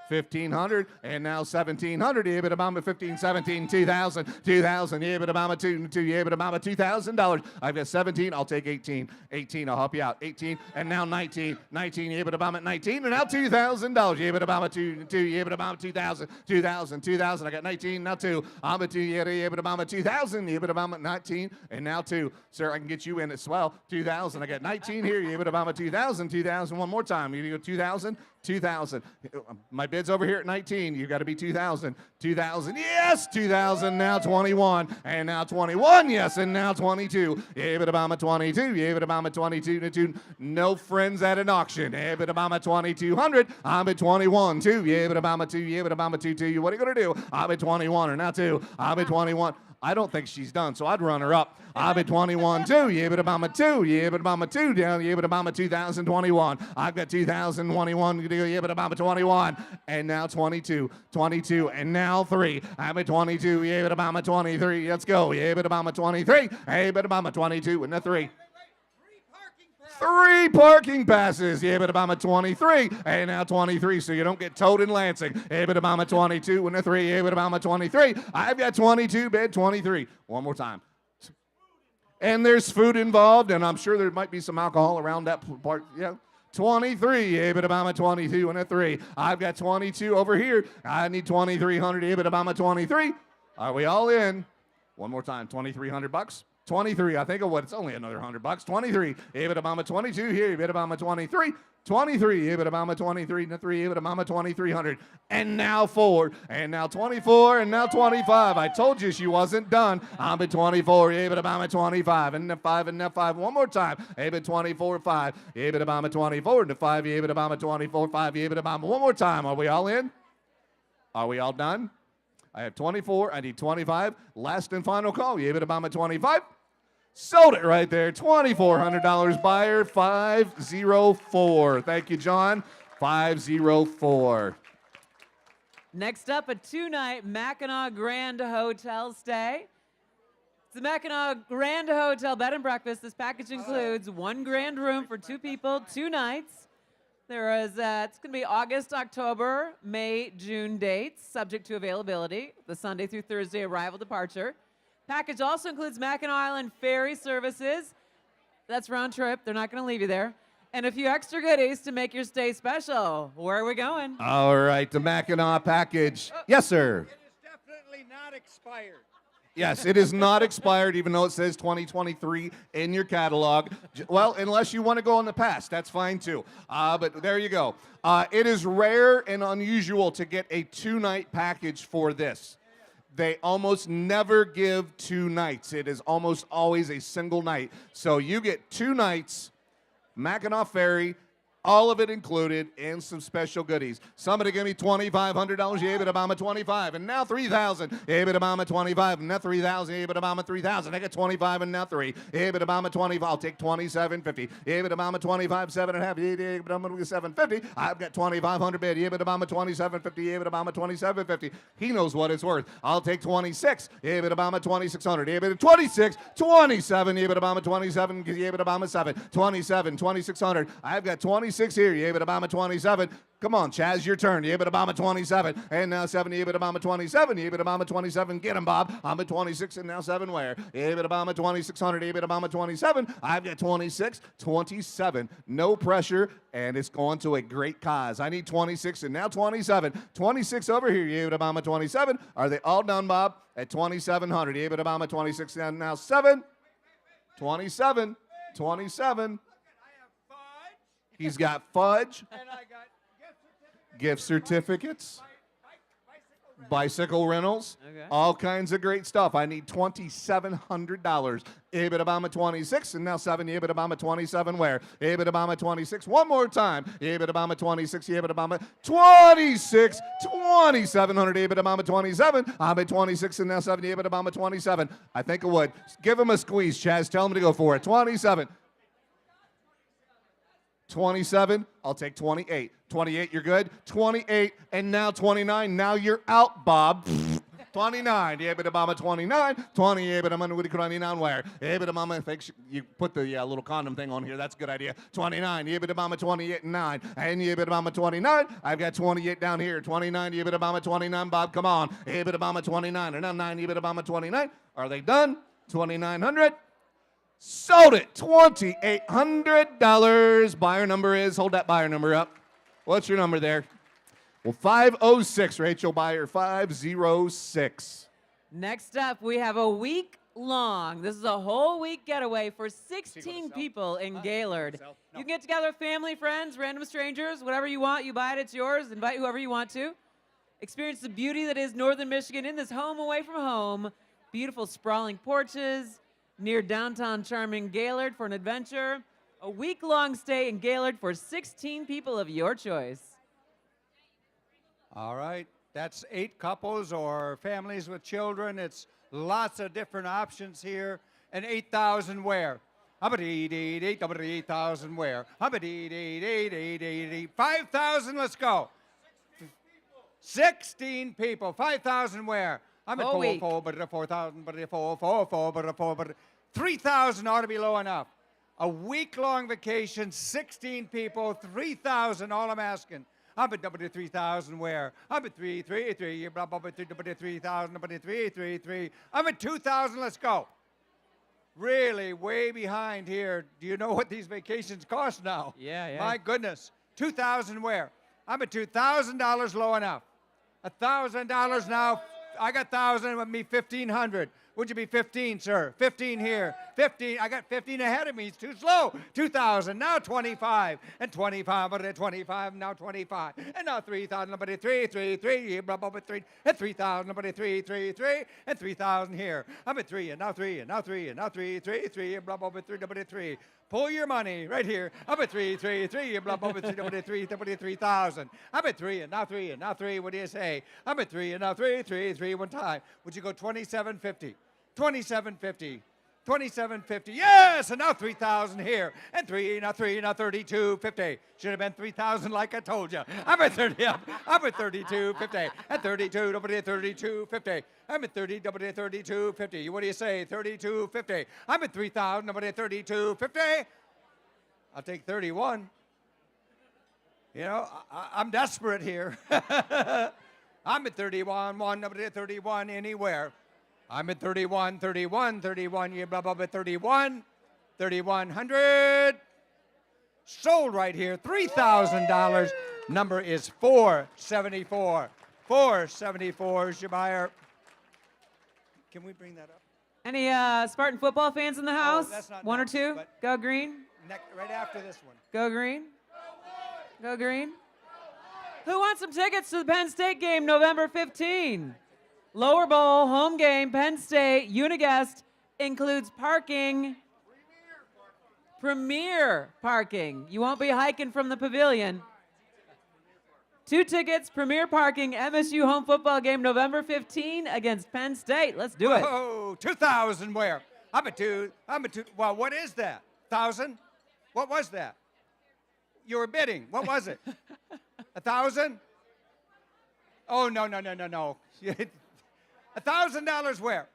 1,500 and now 1,700. 15, 17, 2,000, 2,000. $2,000. I've got 17. I'll take 18. 18. I'll help you out. 18 and now 19. 19. 19 and now $2,000. 2,000. 2,000. I got 19. Now 2. I'm a 2. 2,000. 19 and now 2. Sir, I can get you in as well. 2,000. I got 19 here. 2,000. 2,000. One more time. You go 2,000. 2,000. My bid's over here at 19. You got to be 2,000. 2,000. Yes, 2,000. Now 21. And now 21. Yes, and now 22. 22. 22. No friends at an auction. 2,200. I'm at 21. 2. 2. What are you going to do? I'm at 21. Or now 2. I'm at 21. I don't think she's done, so I'd run her up. I'm at 21, 2. 2. 2 down. 2021. I've got 2021. 21. And now 22. 22. And now 3. I'm at 22. 23. Let's go. 23. 22. And a 3. 3 parking passes. 23. And now 23, so you don't get towed in Lansing. 22 and a 3. 23. I've got 22, bid 23. One more time. And there's food involved, and I'm sure there might be some alcohol around that part. Yeah. 23. 22 and a 3. I've got 22 over here. I need 2,300. 23. Are we all in? One more time. $2,300. 23, I think of what, it's only another $100. 23, 22 here, 23, 23, 23, 2,300, and now 4, and now 24, and now 25. I told you she wasn't done. I'm at 24, 25, and 5, and 5. One more time, 24, 5, 24, and 5, 24, 5, one more time. Are we all in? Are we all done? I have 24. I need 25. Last and final call. 25. Sold it right there. $2,400 buyer. 504. Thank you, John. 504. Next up, a 2-night Mackinac Grand Hotel stay. It's the Mackinac Grand Hotel bed and breakfast. This package includes 1 grand room for 2 people, 2 nights. It's going to be August, October, May, June dates, subject to availability, the Sunday through Thursday arrival departure. Package also includes Mackinac Island ferry services. That's round trip. They're not going to leave you there. And a few extra goodies to make your stay special. Where are we going? All right, the Mackinac package. Yes, sir. It is definitely not expired. Yes, it is not expired, even though it says 2023 in your catalog. Well, unless you want to go in the past, that's fine too. But there you go. It is rare and unusual to get a 2-night package for this. They almost never give 2 nights. It is almost always a single night. So you get 2 nights, Mackinac Ferry, all of it included, and some special goodies. Somebody give me $2,500. Yeah, 25, and now 3,000. Yeah, 25, and now 3,000. Yeah, 3,000. I got 25, and now 3. Yeah, 25. I'll take 27.50. Yeah, 25, 7.5. Yeah, I'm gonna get 7.50. I've got 2,500 bid. Yeah, 27.50. Yeah, 27.50. He knows what it's worth. I'll take 26. Yeah, 2,600. Yeah, 26, 27. Yeah, 27. Yeah, 7. 27, 2,600. I've got 26 here. Yeah, but 27. Come on, Chaz, your turn. Yeah, but 27. And now 7. Yeah, but 27. Yeah, but 27. Get him, Bob. I'm at 26 and now 7 where? Yeah, but 2,600. Yeah, but 27. I've got 26, 27. No pressure, and it's going to a great cause. I need 26 and now 27. 26 over here. Yeah, but 27. Are they all done, Bob? At 2,700. Yeah, but 26 and now 7. 27. 27. He's got fudge. And I got gift certificates. Bicycle rentals. Okay. All kinds of great stuff. I need $2,700. Ibit 26 and now 7. Ibit 27 where? Ibit 26. One more time. Ibit 26. Ibit 26. 2,700. Ibit 27. I'm at 26 and now 7. Ibit 27. I think it would. Give him a squeeze, Chaz. Tell him to go for it. 27. 27, I'll take 28. 28, you're good. 28, and now 29. Now you're out, Bob. 29, yeah, but mama 29, 28, but I'm with the crying on where? Yeah, but mama thinks you put the little condom thing on here. That's a good idea. 29, yeah, but mama 28 and 9, and yeah, but mama 29. I've got 28 down here. 29, yeah, but mama 29. Bob, come on. Yeah, but mama 29, and now 9, yeah, but mama 29. Are they done? 2,900. Sold it. $2,800. Buyer number is. Hold that buyer number up. What's your number there? Well, 506, Rachel, buyer 506. Next up, we have a week long. This is a whole week getaway for 16 people in Gaylord. You can get together with family, friends, random strangers, whatever you want. You buy it, it's yours. Invite whoever you want to. Experience the beauty that is Northern Michigan in this home away from home. Beautiful sprawling porches near downtown charming Gaylord for an adventure. A week-long stay in Gaylord for 16 people of your choice. All right, that's 8 couples or families with children. It's lots of different options here. And 8,000 where? 8,000 where? 5,000, let's go. 16 people. 5,000 where? I'm at Whole week. 4,000, 3,000 ought to be low enough. A week-long vacation, 16 people, 3,000, all I'm asking. I'm at W3,000 where? I'm at 3,3,3, blah, blah, blah, 3,000, 3,3,3. I'm at 2,000, let's go. Really way behind here. Do you know what these vacations cost now? Yeah. My goodness. 2,000 where? I'm at $2,000 low enough. $1,000 now. I got 1,000 with me, 1,500. Would you be 15, sir? 15 here. 15. I got 15 ahead of me. It's too slow. 2,000. Now 25. And 25. But at 25. Now 25. And now 3,000. Nobody 3, 3, 3. Blah, blah, blah, 3. And 3,000. Nobody 3, 3, 3. And 3,000 here. I'm at 3. And now 3. And now 3. And now 3, 3, 3. Blah, blah, blah, 3. Nobody 3. Pull your money right here. I'm at 3, 3, 3. Blah, blah, blah, 3. Nobody 3. Nobody 3,000. I'm at 3. And now 3. And now 3. What do you say? I'm at 3. And now 3, 3, 3. One time. Would you go 2750? 2750. 2750. Yes, and now 3,000 here. And 3, now 3, now 3250. Should have been 3,000 like I told you. I'm at 30 up. I'm at 3250. At 32, nobody at 3250. I'm at 30, nobody at 3250. What do you say? 3250. I'm at 3,000, nobody at 3250. I'll take 31. You know, I'm desperate here. I'm at 31, nobody at 31 anywhere. I'm at 31, 31, 31, yeah, blah, blah, blah, 31, 3,100. Sold right here, $3,000. Number is 474. 474 is your buyer. Can we bring that up? Any Spartan football fans in the house? that's not One or next, two? but- Go green. Right after this one. Go green. Go green. Who wants some tickets to the Penn State game November 15? Lower Bowl, home game, Penn State, Uniguest, includes parking. Premier parking. You won't be hiking from the pavilion. 2 tickets, premier parking, MSU home football game November 15 against Penn State. Let's do it. Oh, 2,000 where? I'm at 2. Well, what is that? 1,000? What was that? You were bidding. What was it? 1,000? Oh, no. $1,000 where?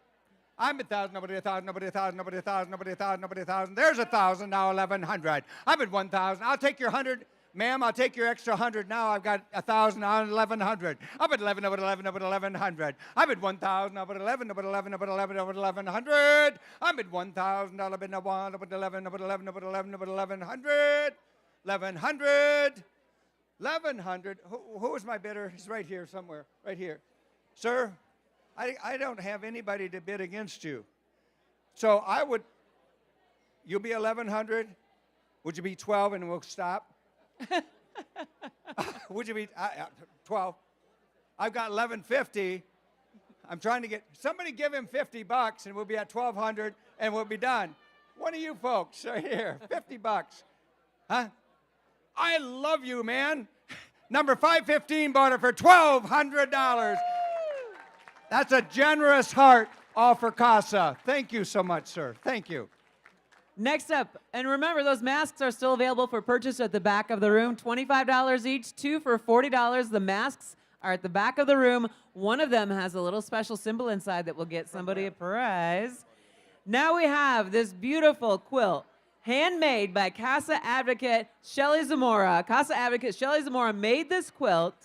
I'm 1,000, nobody 1,000, nobody 1,000, nobody 1,000, nobody 1,000, nobody 1,000. There's 1,000, now 1,100. I'm at 1,000. I'll take your 100. Ma'am, I'll take your extra 100 now. I've got 1,000 on 1,100. I'm at 11, I'm at 11, I'm at 1,100. I'm at 1,000, I'm at 11, I'm at 11, I'm at 11, I'm at 1,100. I'm at 1,000, I'm at 1, I'm at 11, I'm at 11, I'm at 11, I'm at 1,100. 1,100. 1,100. Who is my bidder? He's right here somewhere. Right here. Sir, I don't have anybody to bid against you. So you'll be 1,100. Would you be 12 and we'll stop? Would you be 12? I've got 1,150. I'm trying to somebody give him $50 and we'll be at 1,200 and we'll be done. One of you folks right here, $50. Huh? I love you, man. Number 515 bought it for $1,200. That's a generous heart, all for CASA. Thank you so much, sir. Thank you. Next up, and remember, those masks are still available for purchase at the back of the room. $25 each, 2 for $40. The masks are at the back of the room. One of them has a little special symbol inside that will get somebody a prize. Now we have this beautiful quilt, handmade by CASA advocate Shelly Zamora. CASA advocate Shelly Zamora made this quilt,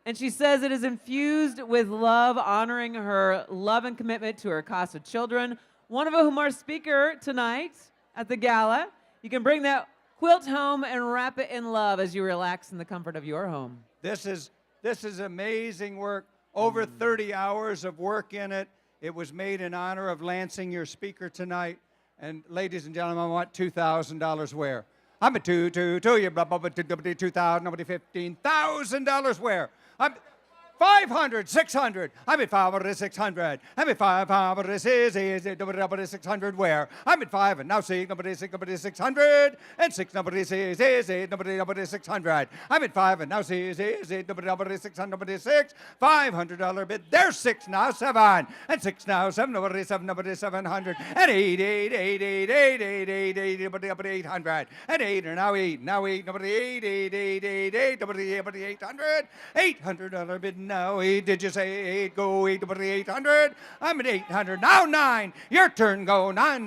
and she says it is infused with love, honoring her love and commitment to her CASA children, one of whom are speaker tonight at the gala. You can bring that quilt home and wrap it in love as you relax in the comfort of your home. This is amazing work. Over 30 hours of work in it. It was made in honor of Lansing, your speaker tonight. And ladies and gentlemen, I want $2,000 where? I'm a two, you blah, blah, blah, 2,000, nobody $15,000 where? I'm 500, 600. I'm at 500, 600. I'm at 500, nobody 600 where? I'm at 5 and now 6, nobody 600. And 6, nobody nobody 600. I'm at 5 and now 6, nobody 600, nobody 6. $500 bid. There's 6 now, 7. And 6 now, 7, nobody 700. And 8, nobody 800. And 8 are now 8, nobody 8, nobody 800. $800 bid. Now 8, did you say 8? Go 8, nobody 800. I'm at 800. Now 9. Your turn, go 9,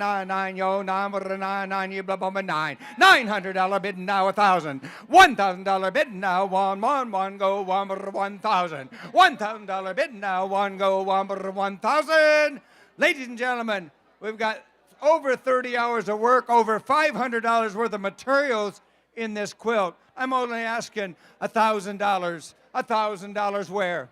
yo, 9, you blah, blah, blah, 9. $900 bid now 1,000. $1,000 bid now 1, go 1,000. $1,000 bid now 1, go 1,000. Ladies and gentlemen, we've got over 30 hours of work, over $500 worth of materials in this quilt. I'm only asking $1,000. $1,000 where?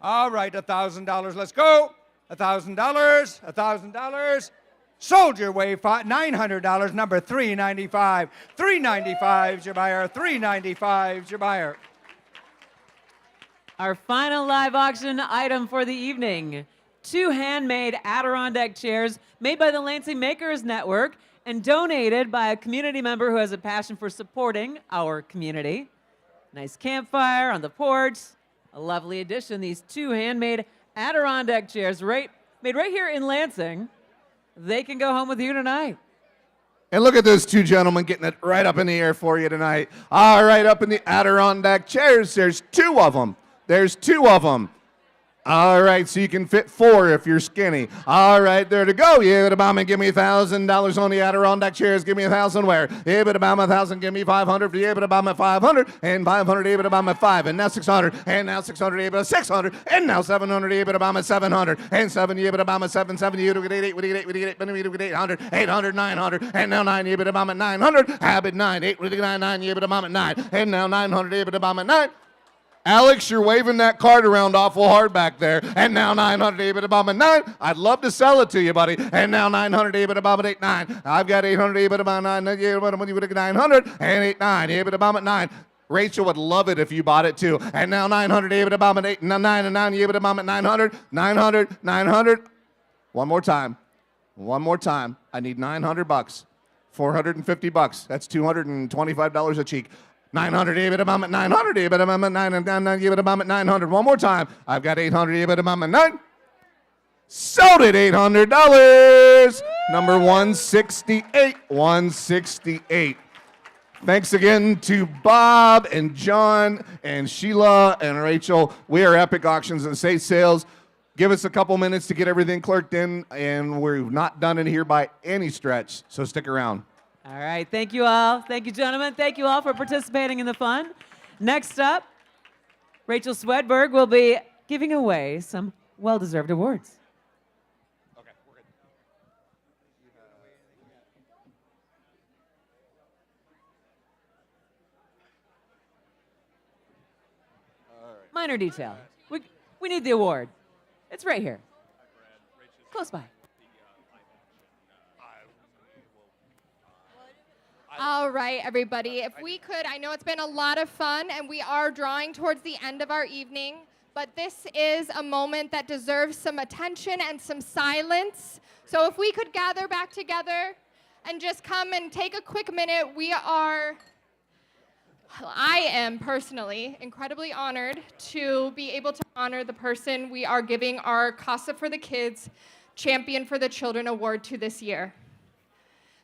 All right, $1,000. Let's go. $1,000. $1,000. Sold your way. $900. Number 395. 395's your buyer. 395's your buyer. Our final live auction item for the evening. 2 handmade Adirondack chairs made by the Lansing Makers Network and donated by a community member who has a passion for supporting our community. Nice campfire on the porch. A lovely addition. These 2 handmade Adirondack chairs made right here in Lansing. They can go home with you tonight. And look at those 2 gentlemen getting it right up in the air for you tonight. All right, up in the Adirondack chairs. There's 2 of them. There's 2 of them. All right, so you can fit 4 if you're skinny. All right, there to go. Yeah, but Obama, give me $1,000 on the Adirondack chairs. Give me 1,000 where? Yeah, but Obama, 1,000. Give me 500 for yeah, but Obama, 500 and 500. Yeah, but Obama, 5 and now 600 and now 600. Yeah, but 600 and now 700. Yeah, but Obama, 700 and 7. Yeah, but Obama, 7. You do get 8. We get 8. We get 8. We get 800. 800, 900 and now 9. Yeah, but Obama, 900. Habit 9. 8. We get 9. Yeah, but Obama, 9 and now 900. Yeah, but Obama, 9. Alex, you're waving that card around awful hard back there. And now 900, Obama 9. I'd love to sell it to you, buddy. And now 900, Obama 8 9. I've got 800, Obama 9. You would have 900 and 8 9. Obama 9. Rachel would love it if you bought it too. And now 900, Obama 8 9 and 9. Obama 900, 900, 900. One more time. One more time. I need $900. $450. That's $225 a cheek. 900, even about 900, even about 9, and 9, even about 900. One more time. I've got 800, even about 9. Sold it, $800. Number 168, 168. Thanks again to Bob and John and Sheila and Rachel. We are Epic Auctions and Safe Sales. Give us a couple minutes to get everything clerked in, and we're not done in here by any stretch, so stick around. All right, thank you all. Thank you, gentlemen. Thank you all for participating in the fun. Next up, Rachel Swedberg will be giving away some well-deserved awards. Okay, we're good. Minor detail. We need the award. It's right here. Close by. All right, everybody. If we could, I know it's been a lot of fun, and we are drawing towards the end of our evening, but this is a moment that deserves some attention and some silence. So if we could gather back together and just come and take a quick minute, I am personally incredibly honored to be able to honor the person we are giving our CASA for the Kids Champion for the Children award to this year.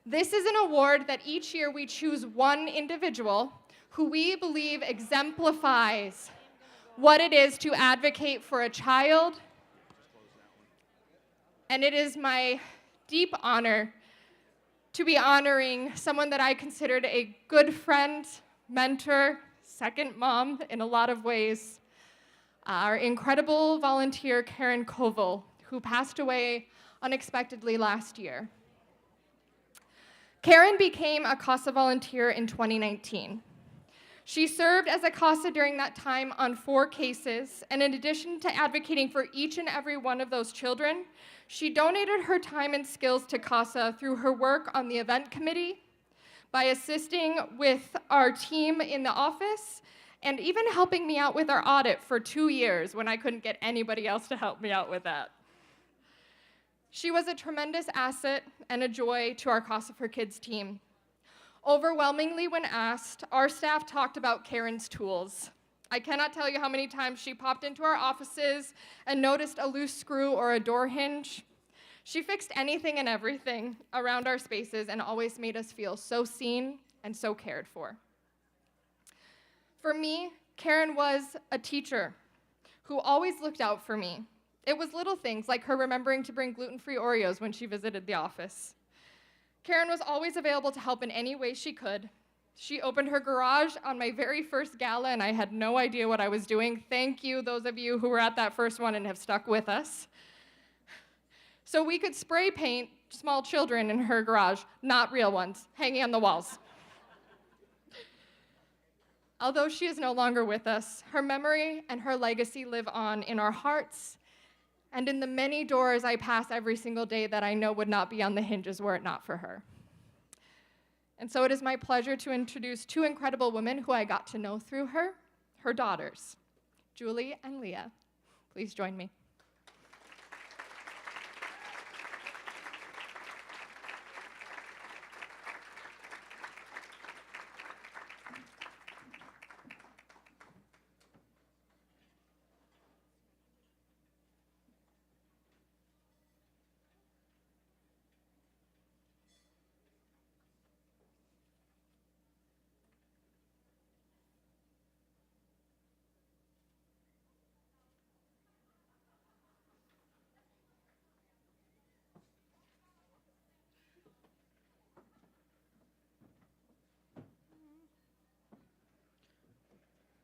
This is an award that each year we choose one individual who we believe exemplifies what it is to advocate for a child. And it is my deep honor to be honoring someone that I considered a good friend, mentor, second mom in a lot of ways, our incredible volunteer, Karen Koval, who passed away unexpectedly last year. Karen became a CASA volunteer in 2019. She served as a CASA during that time on 4 cases, and in addition to advocating for each and every one of those children, she donated her time and skills to CASA through her work on the event committee, by assisting with our team in the office, and even helping me out with our audit for 2 years when I couldn't get anybody else to help me out with that. She was a tremendous asset and a joy to our CASA for Kids team. Overwhelmingly, when asked, our staff talked about Karen's tools. I cannot tell you how many times she popped into our offices and noticed a loose screw or a door hinge. She fixed anything and everything around our spaces and always made us feel so seen and so cared for. For me, Karen was a teacher who always looked out for me. It was little things like her remembering to bring gluten-free Oreos when she visited the office. Karen was always available to help in any way she could. She opened her garage on my very first gala, and I had no idea what I was doing. Thank you, those of you who were at that first one and have stuck with us. So we could spray paint small children in her garage, not real ones, hanging on the walls. Although she is no longer with us, her memory and her legacy live on in our hearts and in the many doors I pass every single day that I know would not be on the hinges were it not for her. And so it is my pleasure to introduce 2 incredible women who I got to know through her daughters, Julie and Leah. Please join me.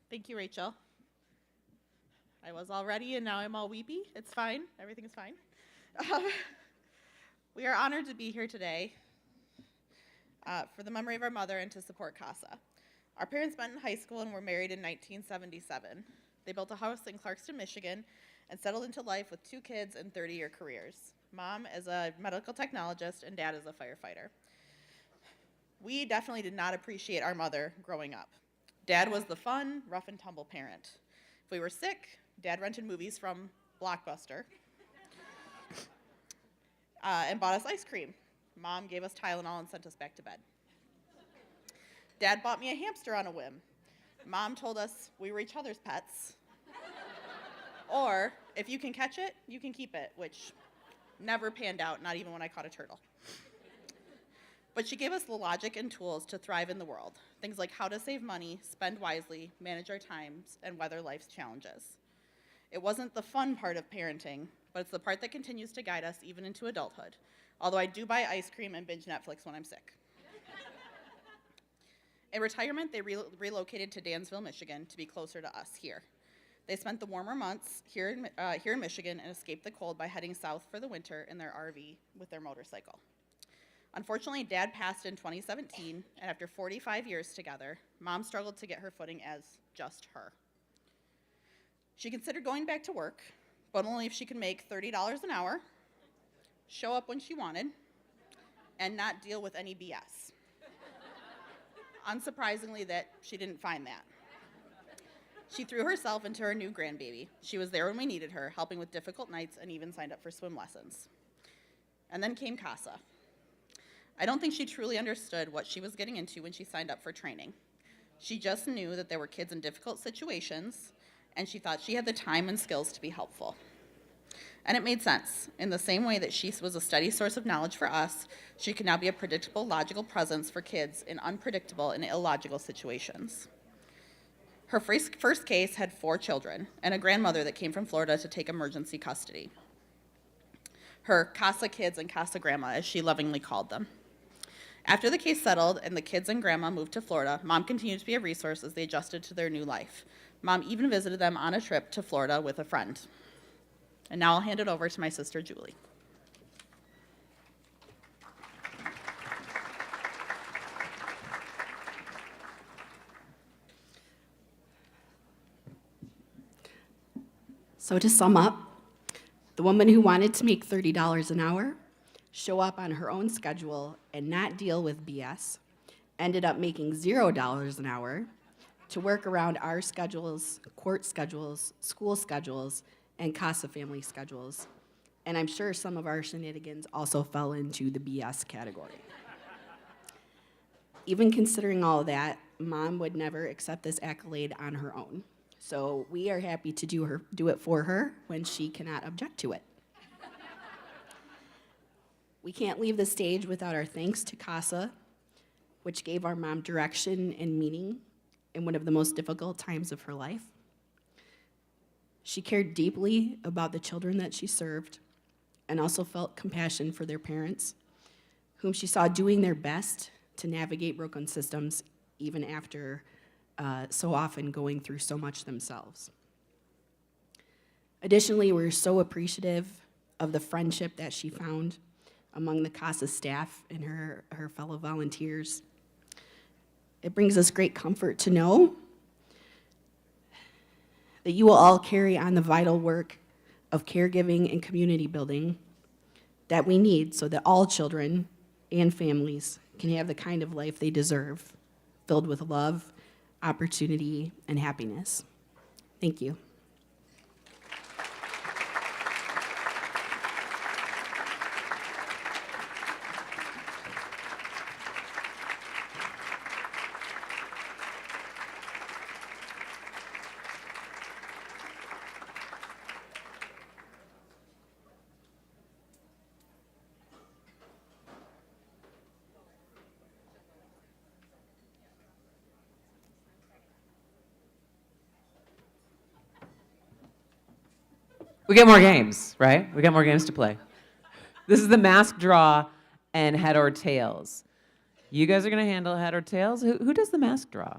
Thank you, Rachel. I was all ready and now I'm all weepy. It's fine. Everything is fine. We are honored to be here today for the memory of our mother and to support CASA. Our parents met in high school and were married in 1977. They built a house in Clarkston, Michigan, and settled into life with 2 kids and 30-year careers. Mom is a medical technologist and Dad is a firefighter. We definitely did not appreciate our mother growing up. Dad was the fun, rough and tumble parent. If we were sick, Dad rented movies from Blockbuster and bought us ice cream. Mom gave us Tylenol and sent us back to bed. Dad bought me a hamster on a whim. Mom told us we were each other's pets. Or, if you can catch it, you can keep it, which never panned out, not even when I caught a turtle. But she gave us the logic and tools to thrive in the world. Things like how to save money, spend wisely, manage our times, and weather life's challenges. It wasn't the fun part of parenting, but it's the part that continues to guide us even into adulthood. Although I do buy ice cream and binge Netflix when I'm sick. In retirement, they relocated to Dansville, Michigan to be closer to us here. They spent the warmer months here in Michigan and escaped the cold by heading south for the winter in their RV with their motorcycle. Unfortunately, Dad passed in 2017, and after 45 years together, Mom struggled to get her footing as just her. She considered going back to work, but only if she could make $30 an hour, show up when she wanted, and not deal with any BS. Unsurprisingly, that she didn't find that. She threw herself into her new grandbaby. She was there when we needed her, helping with difficult nights and even signed up for swim lessons. And then came CASA. I don't think she truly understood what she was getting into when she signed up for training. She just knew that there were kids in difficult situations, and she thought she had the time and skills to be helpful. And it made sense. In the same way that she was a steady source of knowledge for us, she could now be a predictable, logical presence for kids in unpredictable and illogical situations. Her first case had 4 children and a grandmother that came from Florida to take emergency custody. Her CASA kids and CASA grandma, as she lovingly called them. After the case settled and the kids and grandma moved to Florida, Mom continued to be a resource as they adjusted to their new life. Mom even visited them on a trip to Florida with a friend. And now I'll hand it over to my sister, Julie. So to sum up, the woman who wanted to make $30 an hour, show up on her own schedule, and not deal with BS, ended up making $0 an hour to work around our schedules, court schedules, school schedules, and CASA family schedules. And I'm sure some of our shenanigans also fell into the BS category. Even considering all of that, Mom would never accept this accolade on her own. So we are happy to do it for her when she cannot object to it. We can't leave the stage without our thanks to CASA, which gave our mom direction and meaning in one of the most difficult times of her life. She cared deeply about the children that she served and also felt compassion for their parents, whom she saw doing their best to navigate broken systems even after so often going through so much themselves. Additionally, we're so appreciative of the friendship that she found among the CASA staff and her fellow volunteers. It brings us great comfort to know that you will all carry on the vital work of caregiving and community building that we need so that all children and families can have the kind of life they deserve, filled with love, opportunity, and happiness. Thank you. We get more games, right? We got more games to play. This is the mask draw and head or tails. You guys are gonna handle head or tails. Who does the mask draw?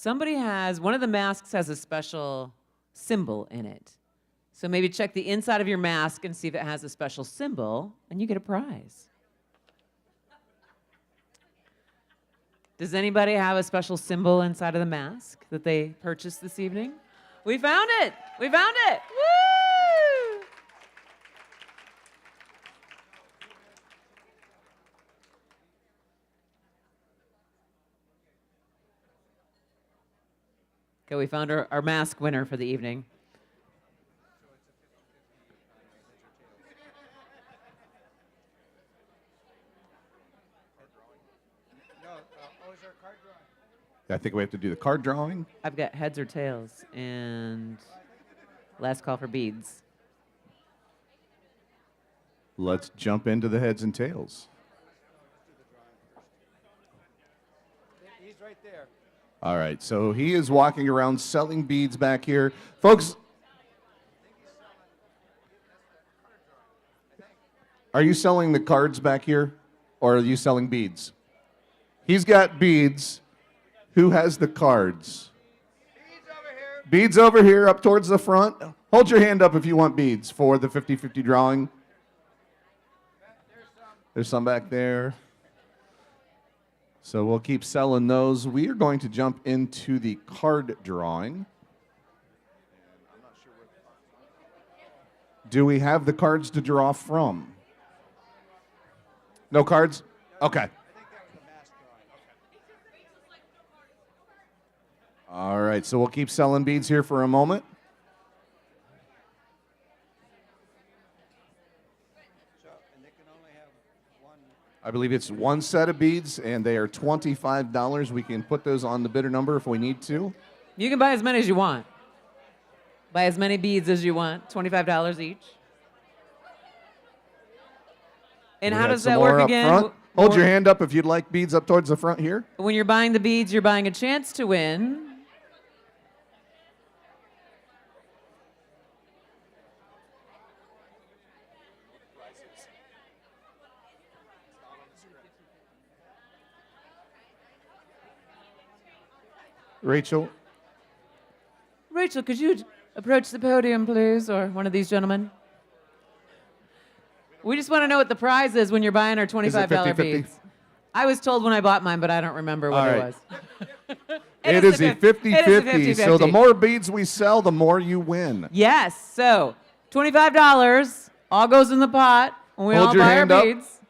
One of the masks has a special symbol in it. So maybe check the inside of your mask and see if it has a special symbol, and you get a prize. Does anybody have a special symbol inside of the mask that they purchased this evening? We found it! We found it! Woo! Okay, we found our mask winner for the evening. I think we have to do the card drawing. I've got heads or tails, and last call for beads. Let's jump into the heads and tails. He's right there. All right, so he is walking around selling beads back here. Folks, are you selling the cards back here, or are you selling beads? He's got beads. Who has the cards? Beads over here, up towards the front. Hold your hand up if you want beads for the 50-50 drawing. There's some back there. So we'll keep selling those. We are going to jump into the card drawing. Do we have the cards to draw from? No cards? Okay. All right, so we'll keep selling beads here for a moment. I believe it's one set of beads, and they are $25. We can put those on the bidder number if we need to. You can buy as many as you want. Buy as many beads as you want, $25 each. And We how had does some that more work up again? front. Hold your hand up if you'd like beads up towards the front here. When you're buying the beads, you're buying a chance to win. Rachel, Rachel, could you approach the podium, please, or one of these gentlemen? We just want to know what the prize is when you're buying our $25 50-50? beads. I was told when I bought mine, but I don't remember what All it right. was. it is a 50-50. 50-50. So the more beads we sell, the more you win. Yes, so $25 all goes in the pot when we Hold all your buy our hand up. beads.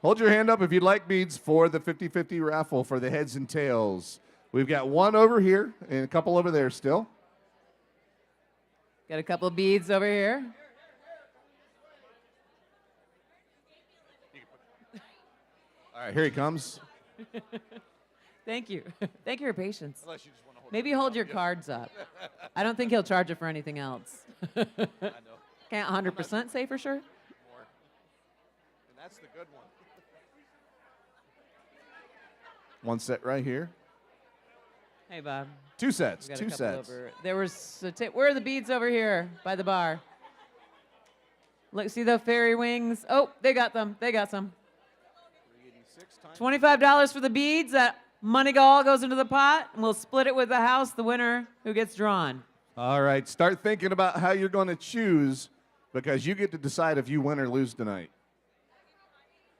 Hold your hand up if you'd like beads for the 50-50 raffle for the heads and tails. We've got one over here and a couple over there still. Got a couple of beads over here. All right, here he comes. Thank you. Thank you for your patience. Maybe hold your cards up. I don't think he'll charge you for anything else. Can't 100% say for sure. And that's the good one. One set right here. Hey, Bob. Two sets. We got a Two couple sets. over- There was where are the beads over here by the bar? Look, see the fairy wings? Oh, they got them. They got some. $25 for the beads. That money all goes into the pot, and we'll split it with the house. The winner who gets drawn. All right, start thinking about how you're going to choose because you get to decide if you win or lose tonight.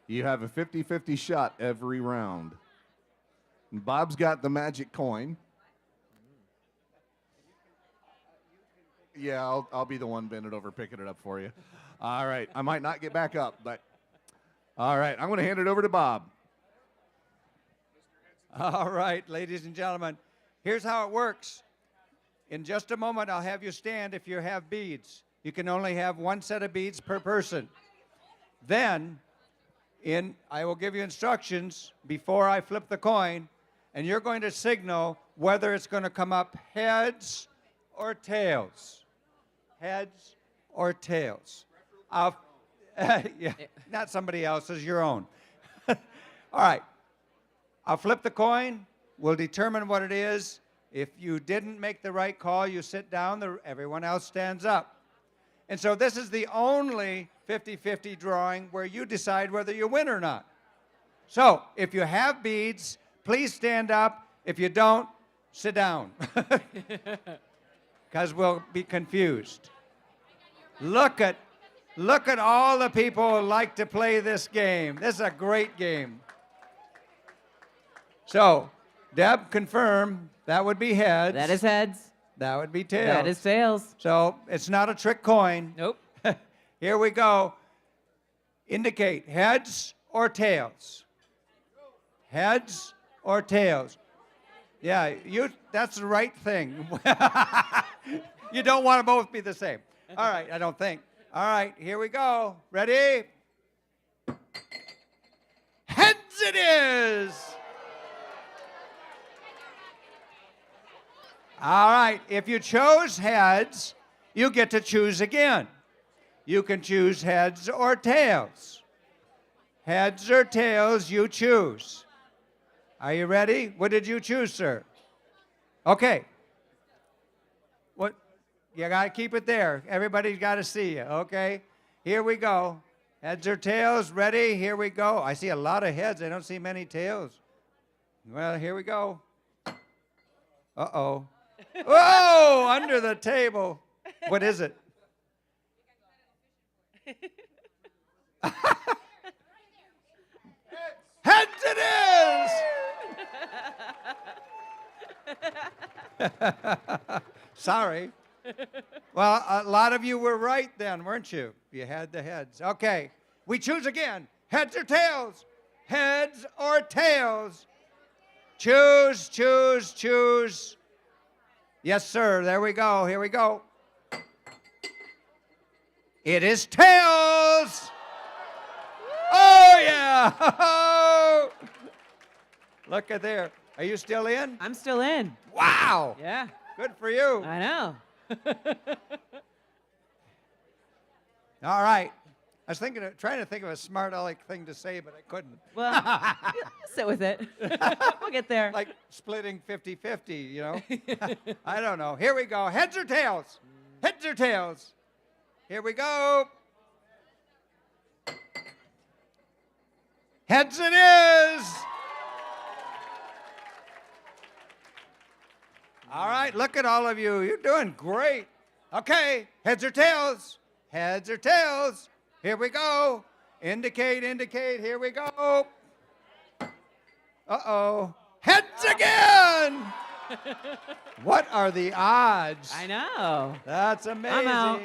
You have a 50-50 shot every round. And Bob's got the magic coin. Yeah, I'll be the one bending it over, picking it up for you. All right, I might not get back up, but all right, I'm going to hand it over to Bob. All right, ladies and gentlemen, here's how it works. In just a moment, I'll have you stand if you have beads. You can only have one set of beads per person. Then, I will give you instructions before I flip the coin, and you're going to signal whether it's going to come up heads or tails. Heads or tails. Yeah, not somebody else's, your own. All right. I'll flip the coin. We'll determine what it is. If you didn't make the right call, you sit down. Everyone else stands up. And so this is the only 50-50 drawing where you decide whether you win or not. So if you have beads, please stand up. If you don't, sit down. Because we'll be confused. Look at all the people who like to play this game. This is a great game. So, Deb, confirm that would be heads. That is heads. That would be tails. That is tails. So, it's not a trick coin. Nope. Here we go. Indicate heads or tails. Heads or tails. Yeah, that's the right thing. You don't want to both be the same. All right, I don't think. All right, here we go. Ready? Heads it is. All right, if you chose heads, you get to choose again. You can choose heads or tails. Heads or tails, you choose. Are you ready? What did you choose, sir? Okay. What? You got to keep it there. Everybody's got to see you, okay? Here we go. Heads or tails, ready? Here we go. I see a lot of heads. I don't see many tails. Well, here we go. Uh-oh. Whoa, under the table. What is it? Heads it is! Sorry. Well, a lot of you were right then, weren't you? You had the heads. Okay, we choose again. Heads or tails? Heads or tails? Choose, choose, choose. Yes, sir. There we go. Here we go. It is tails. Oh, yeah. Look at there. Are you still in? I'm still in. Wow. Yeah. Good for you. I know. All right. I was trying to think of a smart aleck thing to say, but I couldn't. Well, sit with it. We'll get there. Like splitting 50-50, you know? I don't know. Here we go. Heads or tails? Heads or tails? Here we go. Heads it is. All right, look at all of you. You're doing great. Okay, heads or tails? Heads or tails? Here we go. Indicate, indicate. Here we go. Uh-oh. Heads again! What are the odds? I know. That's amazing. I'm out.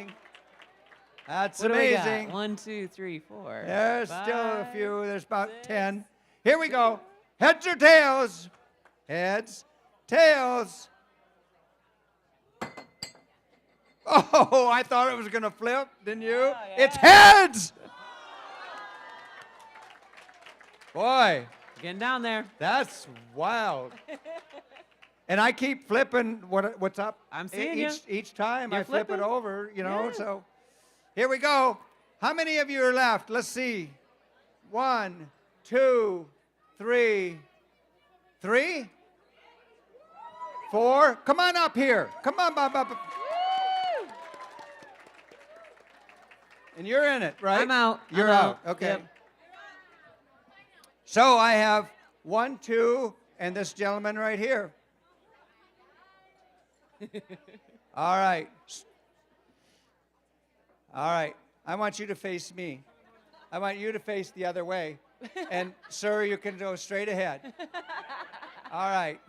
That's What do we got? amazing. 1, 2, 3, 4. There's five, still a few. There's about 6. 10. Here we go. Heads or tails? Heads, tails. Oh, I thought it was going to flip, didn't you? Oh, yeah. It's heads! Boy, Getting down there. that's wild. And I keep flipping what's up. I'm seeing each time You're I flip it flipping. over, you know, Yeah. so here we go. How many of you are left? Let's see. 1, 2, 3. 3? 4? Come on up here. Come on, Bob. And you're in it, right? I'm out. You're I'm out. out. Okay. Yep. So I have 1, 2, and this gentleman right here. All right. All right. I want you to face me. I want you to face the other way. And, sir, you can go straight ahead. All right.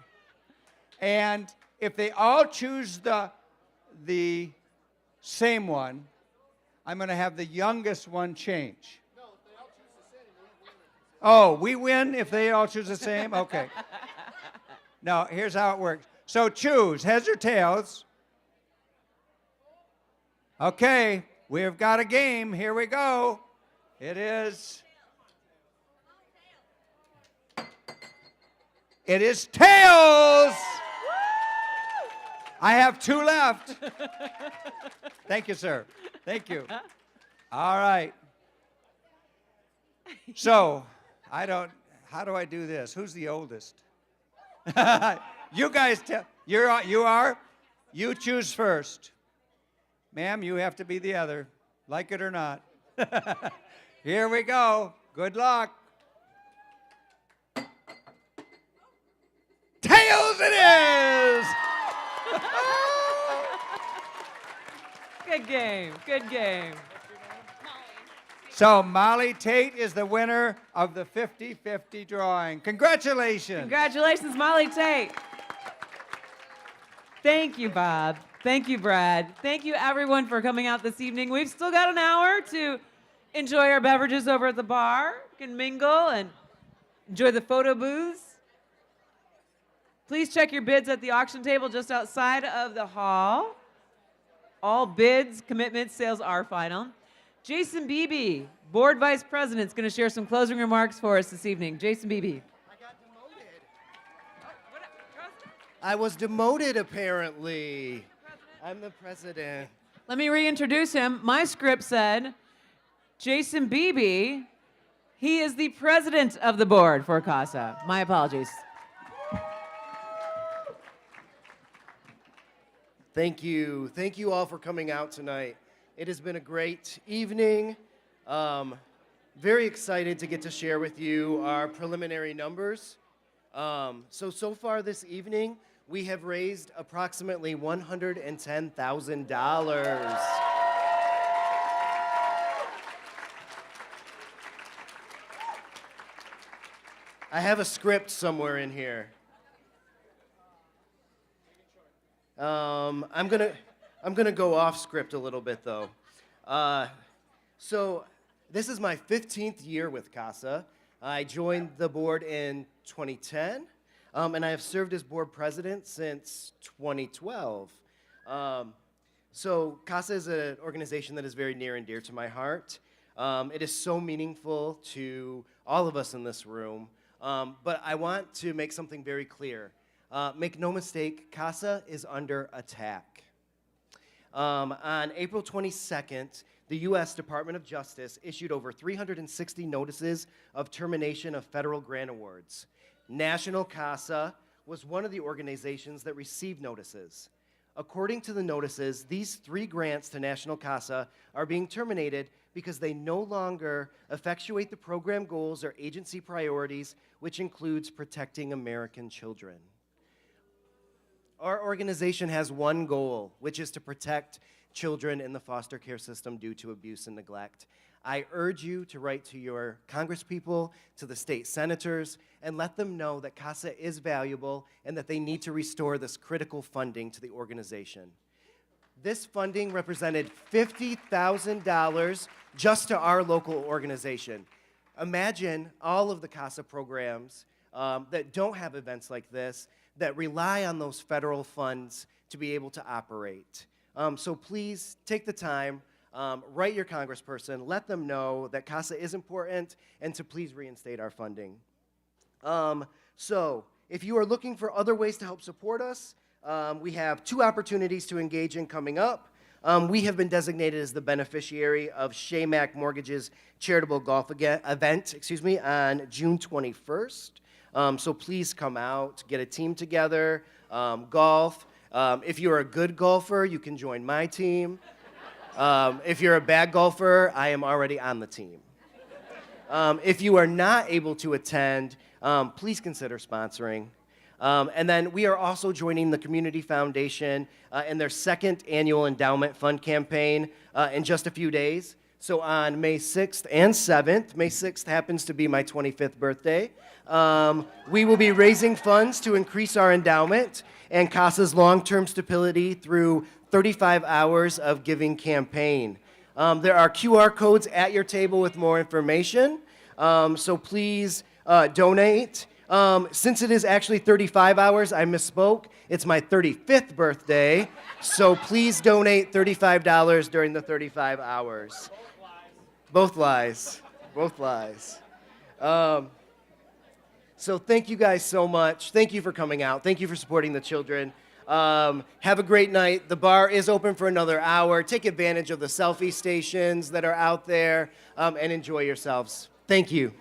And if they all choose the same one, I'm going to have the youngest one change. No, if they all choose the same, oh, we win if they all choose the same? Okay. Now, here's how it works. So choose, heads or tails. Okay, we've got a game. Here we go. It is tails. I have 2 left. Thank you, sir. Thank you. All right. So, how do I do this? Who's the oldest? You guys tell. You are? You choose first. Ma'am, you have to be the other, like it or not. Here we go. Good luck. Tails it is! Good game. Good game. So Molly Tate is the winner of the 50-50 drawing. Congratulations. Congratulations, Molly Tate. Thank you, Bob. Thank you, Brad. Thank you, everyone, for coming out this evening. We've still got an hour to enjoy our beverages over at the bar. You can mingle and enjoy the photo booths. Please check your bids at the auction table just outside of the hall. All bids, commitments, sales are final. Jason Beebe, Board Vice President, is going to share some closing remarks for us this evening. Jason Beebe. I got demoted. I was demoted, apparently. I'm the president. Let me reintroduce him. My script said, Jason Beebe, he is the president of the board for CASA. My apologies. Thank you. Thank you all for coming out tonight. It has been a great evening. Very excited to get to share with you our preliminary numbers. So far this evening, we have raised approximately $110,000. I have a script somewhere in here. I'm gonna go off script a little bit though. So this is my 15th year with CASA. I joined the board in 2010, and I have served as board president since 2012. So CASA is an organization that is very near and dear to my heart. It is so meaningful to all of us in this room, but I want to make something very clear. Make no mistake, CASA is under attack. On April 22nd, the U.S. Department of Justice issued over 360 notices of termination of federal grant awards. National CASA was one of the organizations that received notices. According to the notices, these 3 grants to National CASA are being terminated because they no longer effectuate the program goals or agency priorities, which includes protecting American children. Our organization has one goal, which is to protect children in the foster care system due to abuse and neglect. I urge you to write to your congresspeople, to the state senators, and let them know that CASA is valuable and that they need to restore this critical funding to the organization. This funding represented $50,000 just to our local organization. Imagine all of the CASA programs that don't have events like this, that rely on those federal funds to be able to operate. So please take the time, write your congressperson, let them know that CASA is important, and to please reinstate our funding. So if you are looking for other ways to help support us, we have 2 opportunities to engage in coming up. We have been designated as the beneficiary of Shea Mack Mortgage's charitable golf event, on June 21st. So please come out, get a team together, golf. If you're a good golfer, you can join my team. If you're a bad golfer, I am already on the team. If you are not able to attend, please consider sponsoring. And then we are also joining the Community Foundation in their 2nd annual endowment fund campaign in just a few days. So on May 6th and 7th, May 6th happens to be my 25th birthday, we will be raising funds to increase our endowment and CASA's long-term stability through 35 hours of giving campaign. There are QR codes at your table with more information, so please donate. Since it is actually 35 hours, I misspoke. It's my 35th birthday, so please donate $35 during the 35 hours. Both lies. Both lies. So thank you guys so much. Thank you for coming out. Thank you for supporting the children. Have a great night. The bar is open for another hour. Take advantage of the selfie stations that are out there and enjoy yourselves. Thank you.